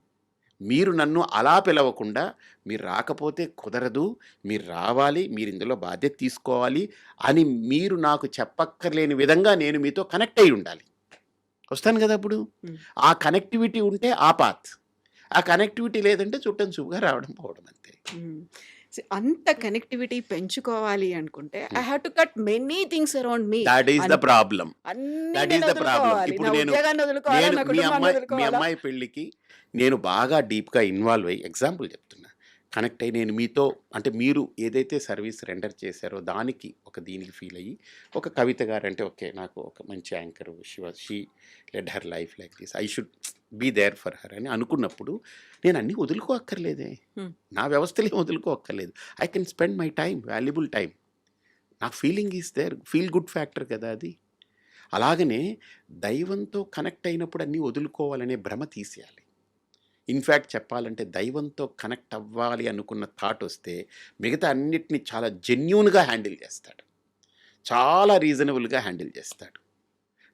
మీరు నన్ను అలా పిలవకుండా, మీరు రాకపోతే కుదరదు, మీరు రావాలి, మీరు ఇందులో బాధ్యత తీసుకోవాలి అని మీరు నాకు చెప్పక్కర్లేని విధంగా నేను మీతో కనెక్ట్ అయి ఉండాలి. వస్తాను కదా అప్పుడు. హ్మ్. ఆ కనెక్టివిటీ ఉంటే ఆ పాత్. ఆ కనెక్టివిటీ లేదంటే చుట్టం చూపుగా రావడం పోవడం అంతే. అంత కనెక్టివిటీ పెంచుకోవాలి అనుకుంటే I have to cut many things around me. That is the problem. అన్ని దట్ నేను ఈస్ ద ప్రాబ్లం. వదులుకోవాలి. ఇప్పుడు నా నేను ఉద్యోగాన్ని వదులుకోవాలా, నేను నా మీ కుటుంబాన్ని అమ్మాయి వదులుకోవాలా. పెళ్ళికి నేను బాగా డీప్గా ఇన్వాల్వ్ అయ్యి ఎగ్జాంపుల్ చెప్తున్నా, కనెక్ట్ అయ్యి నేను మీతో అంటే మీరు ఏదైతే సర్వీస్ రెండర్ చేశారో దానికి దీనికి ఫీల్ అయ్యి ఒక కవిత గారు అంటే ఓకే నాకు ఒక మంచి anchor she led her life like this, I should be there for her అని అనుకున్నప్పుడు నేను అన్నీ వదులుకోక్కర్లేదే. నా వ్యవస్థలే వదులుకోక్కర్లేదు. I can spend my time, valuable time. నాకు feeling is there, feel good factor కదా అది. అలాగనే దైవంతో కనెక్ట్ అయినప్పుడు అన్నీ వదులుకోవాలనే భ్రమ తీసేయాలి. ఇన్ఫ్యాక్ట్ చెప్పాలంటే దైవంతో కనెక్ట్ అవ్వాలి అనుకున్న థాట్ వస్తే మిగతా అన్నిటిని చాలా జెన్యూన్గా హ్యాండిల్ చేస్తాడు, చాలా రీజనబుల్గా హ్యాండిల్ చేస్తాడు.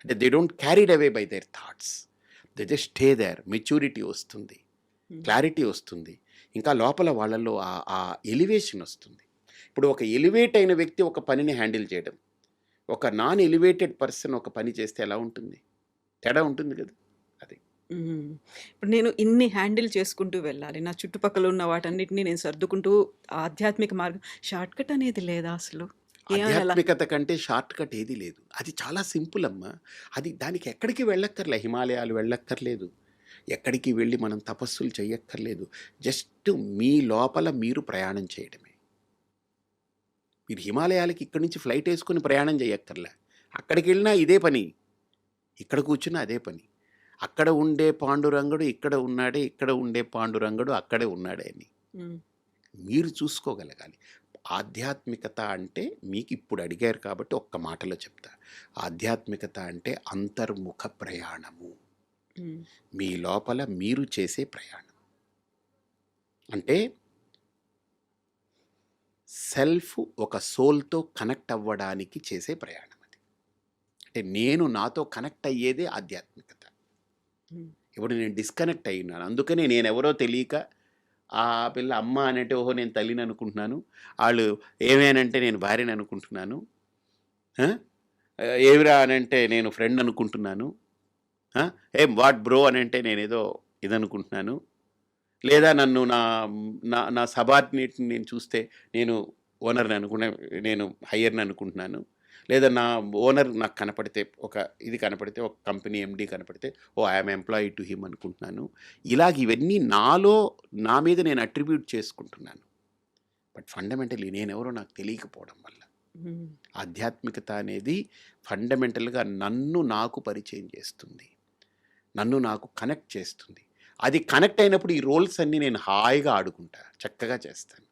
అంటే they don't carried away by their thoughts, they just stay there. Maturity వస్తుంది, క్లారిటీ వస్తుంది, ఇంకా లోపల వాళ్ళల్లో ఆ ఎలివేషన్ వస్తుంది. ఇప్పుడు ఒక ఎలివేట్ అయిన వ్యక్తి ఒక పనిని హ్యాండిల్ చేయడం, ఒక నాన్ ఎలివేటెడ్ పర్సన్ ఒక పని చేస్తే ఎలా ఉంటుంది? తేడా ఉంటుంది కదా. అది ఇప్పుడు నేను ఇన్ని హ్యాండిల్ చేసుకుంటూ వెళ్ళాలి, నా చుట్టుపక్కల ఉన్న వాటన్నిటిని నేను సర్దుకుంటూ ఆధ్యాత్మిక మార్గం, షార్ట్ కట్ అనేది లేదా అసలు? ఆధ్యాత్మికత కంటే షార్ట్ కట్ ఏది లేదు. అది చాలా సింపుల్ అమ్మా. అది దానికి ఎక్కడికి వెళ్ళక్కర్లే, హిమాలయాలు వెళ్ళక్కర్లేదు, ఎక్కడికి వెళ్ళి మనం తపస్సులు చేయక్కర్లేదు. జస్ట్ మీ లోపల మీరు ప్రయాణం చేయడమే. మీరు హిమాలయాలకి ఇక్కడి నుంచి ఫ్లైట్ వేసుకొని ప్రయాణం చేయక్కర్లే, అక్కడికి వెళ్ళినా ఇదే పని, ఇక్కడ కూర్చున్నా అదే పని. అక్కడ ఉండే పాండురంగడు ఇక్కడ ఉన్నాడే, ఇక్కడ ఉండే పాండురంగడు అక్కడే ఉన్నాడే అని మీరు చూసుకోగలగాలి. ఆధ్యాత్మికత అంటే మీకు ఇప్పుడు అడిగారు కాబట్టి ఒక్క మాటలో చెప్తా. ఆధ్యాత్మికత అంటే అంతర్ముఖ ప్రయాణము, మీ లోపల మీరు చేసే ప్రయాణం. అంటే సెల్ఫ్ ఒక సోల్తో కనెక్ట్ అవ్వడానికి చేసే ప్రయాణం అది. అంటే నేను నాతో కనెక్ట్ అయ్యేదే ఆధ్యాత్మికత. ఇప్పుడు నేను డిస్కనెక్ట్ అయినాను, అందుకనే నేను ఎవరో తెలియక ఆ పిల్ల అమ్మ అనేటి ఓహో నేను తల్లిని అనుకుంటున్నాను, వాళ్ళు ఏమేనంటే నేను భార్యని అనుకుంటున్నాను, ఏమిరా అనంటే నేను ఫ్రెండ్ అనుకుంటున్నాను, ఏం వాట్ బ్రో అనంటే నేనేదో ఇదనుకుంటున్నాను, లేదా నన్ను నా సబార్డినేట్ని నేను చూస్తే నేను ఓనర్ని నేను హయ్యర్ని అనుకుంటున్నాను, లేదా నా ఓనర్ నాకు కనపడితే కనపడితే ఒక కంపెనీ ఎండి కనపడితే ఐఎమ్ ఎంప్లాయీ టు హిమ్ అనుకుంటున్నాను. ఇవన్నీ నా మీద నేను అట్రిబ్యూట్ చేసుకుంటున్నాను. బట్ ఫండమెంటల్లీ నేనెవరో నాకు తెలియకపోవడం వల్ల ఆధ్యాత్మికత అనేది ఫండమెంటల్గా నన్ను నాకు పరిచయం చేస్తుంది, నన్ను నాకు కనెక్ట్ చేస్తుంది. అది కనెక్ట్ అయినప్పుడు ఈ రోల్స్ అన్నీ నేను హాయిగా ఆడుకుంటా, చక్కగా చేస్తాను.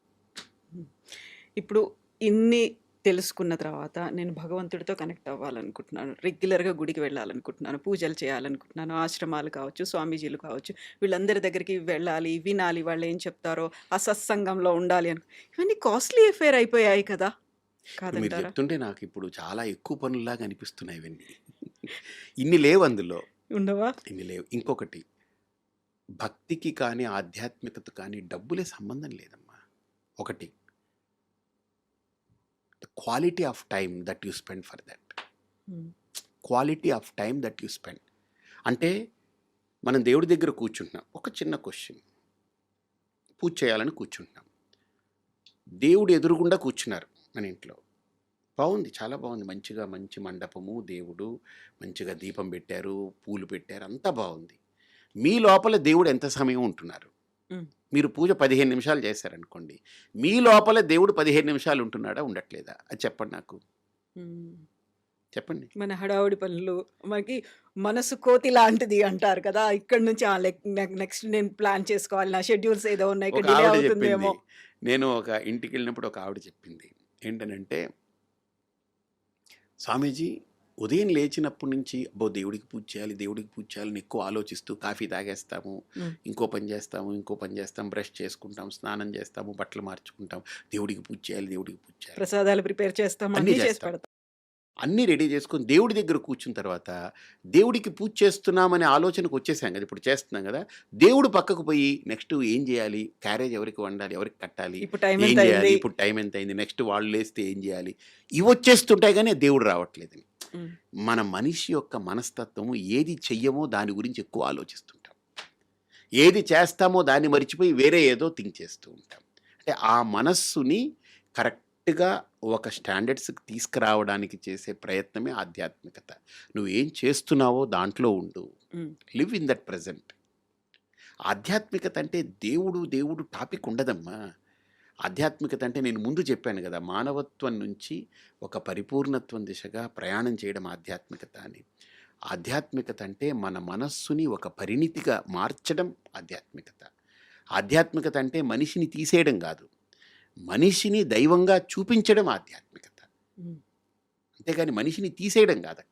ఇప్పుడు ఇన్ని తెలుసుకున్న తర్వాత నేను భగవంతుడితో కనెక్ట్ అవ్వాలనుకుంటున్నాను, రెగ్యులర్గా గుడికి వెళ్ళాలనుకుంటున్నాను, పూజలు చేయాలనుకుంటున్నాను, ఆశ్రమాలు కావచ్చు, స్వామీజీలు కావచ్చు, వీళ్ళందరి దగ్గరికి వెళ్ళాలి, వినాలి, వాళ్ళు ఏం చెప్తారో, ఆ సత్సంగంలో ఉండాలి ఇవన్నీ కాస్ట్లీ అఫేర్ అయిపోయాయి కదా మీరు కాదంటారా? చెప్తుంటే నాకు ఇప్పుడు చాలా ఎక్కువ పనుల్లాగా అనిపిస్తున్నాయి ఇవన్నీ. ఇన్ని లేవు అందులో, ఉండవా? ఇన్ని లేవు. ఇంకొకటి, భక్తికి కానీ ఆధ్యాత్మికత కానీ డబ్బులే సంబంధం లేదమ్మా. ఒకటి, the quality of time that you spend for that. Quality of time that you spend అంటే మనం దేవుడి దగ్గర కూర్చుంటున్నాం. ఒక చిన్న క్వశ్చన్, పూజ చేయాలని కూర్చుంటున్నాం, దేవుడు ఎదురుగుండా కూర్చున్నారు మన ఇంట్లో, బాగుంది, చాలా బాగుంది, మంచిగా మంచి మండపము, దేవుడు మంచిగా దీపం పెట్టారు, పూలు పెట్టారు, అంతా బాగుంది. మీ లోపల దేవుడు ఎంత సమయం ఉంటున్నారు? మీరు పూజ 15 నిమిషాలు చేశారనుకోండి, మీ లోపల దేవుడు 15 నిమిషాలు ఉంటున్నాడా, ఉండట్లేదా? అది చెప్పండి నాకు, చెప్పండి. మన హడావుడి పనులు, మనకి మనసు కోతి లాంటిది అంటారు కదా, ఇక్కడ నుంచి నెక్స్ట్ నేను ప్లాన్ చేసుకోవాలి, నా షెడ్యూల్స్ ఏదో ఉన్నాయి, ఇక్కడ ఒక డిలే ఆవిడ చెప్పింది, అవుతుందేమో. నేను ఒక ఇంటికి వెళ్ళినప్పుడు ఒక ఆవిడ చెప్పింది ఏంటనంటే, స్వామీజీ ఉదయం లేచినప్పటి నుంచి దేవుడికి పూజ చేయాలని ఎక్కువ ఆలోచిస్తూ కాఫీ తాగేస్తాము, ఇంకో పని చేస్తాం, బ్రష్ చేసుకుంటాం, స్నానం చేస్తాము, బట్టలు మార్చుకుంటాం, దేవుడికి పూజ చేయాలి, ప్రసాదాలు ప్రిపేర్ చేస్తాం, అన్నీ అన్నీ చేసి చేస్తాం, పెడతాం. అన్నీ రెడీ చేసుకొని దేవుడి దగ్గర కూర్చున్న తర్వాత దేవుడికి పూజ చేస్తున్నామనే ఆలోచనకు వచ్చేసాం కదా, ఇప్పుడు చేస్తున్నాం కదా, దేవుడు పక్కకు పోయి నెక్స్ట్ ఏం చేయాలి, క్యారేజ్ ఎవరికి వండాలి, ఎవరికి కట్టాలి, ఇప్పుడు టైం ఏం ఎంత చేయాలి, అయింది? ఇప్పుడు టైం ఎంత అయింది, నెక్స్ట్ వాళ్ళు లేస్తే ఏం చేయాలి, ఇవి వచ్చేస్తుంటాయి కానీ దేవుడు రావట్లేదని. మన మనిషి యొక్క మనస్తత్వము ఏది చెయ్యమో దాని గురించి ఎక్కువ ఆలోచిస్తుంటాం. ఏది చేస్తామో దాన్ని మర్చిపోయి వేరే ఏదో థింక్ చేస్తూ ఉంటాం. అంటే ఆ మనస్సుని కరెక్ట్‌గా ఒక స్టాండర్డ్స్‌కి తీసుకురావడానికి చేసే ప్రయత్నమే ఆధ్యాత్మికత. నువ్వేం చేస్తున్నావో దాంట్లో ఉండు. హ్మ్. Live in that present. ఆధ్యాత్మికత అంటే దేవుడు టాపిక్ ఉండదమ్మా. ఆధ్యాత్మికత అంటే నేను ముందు చెప్పాను కదా! మానవత్వం నుంచి ఒక పరిపూర్ణత్వం దిశగా ప్రయాణం చేయడం ఆధ్యాత్మికత అని. ఆధ్యాత్మికత అంటే మన మనస్సుని ఒక పరిణితిగా మార్చడం ఆధ్యాత్మికత. ఆధ్యాత్మికత అంటే మనిషిని తీసేయడం కాదు. మనిషిని దైవంగా చూపించడం ఆధ్యాత్మికత. హ్మ్. అంతేగాని మనిషిని తీసేయడం కాదు.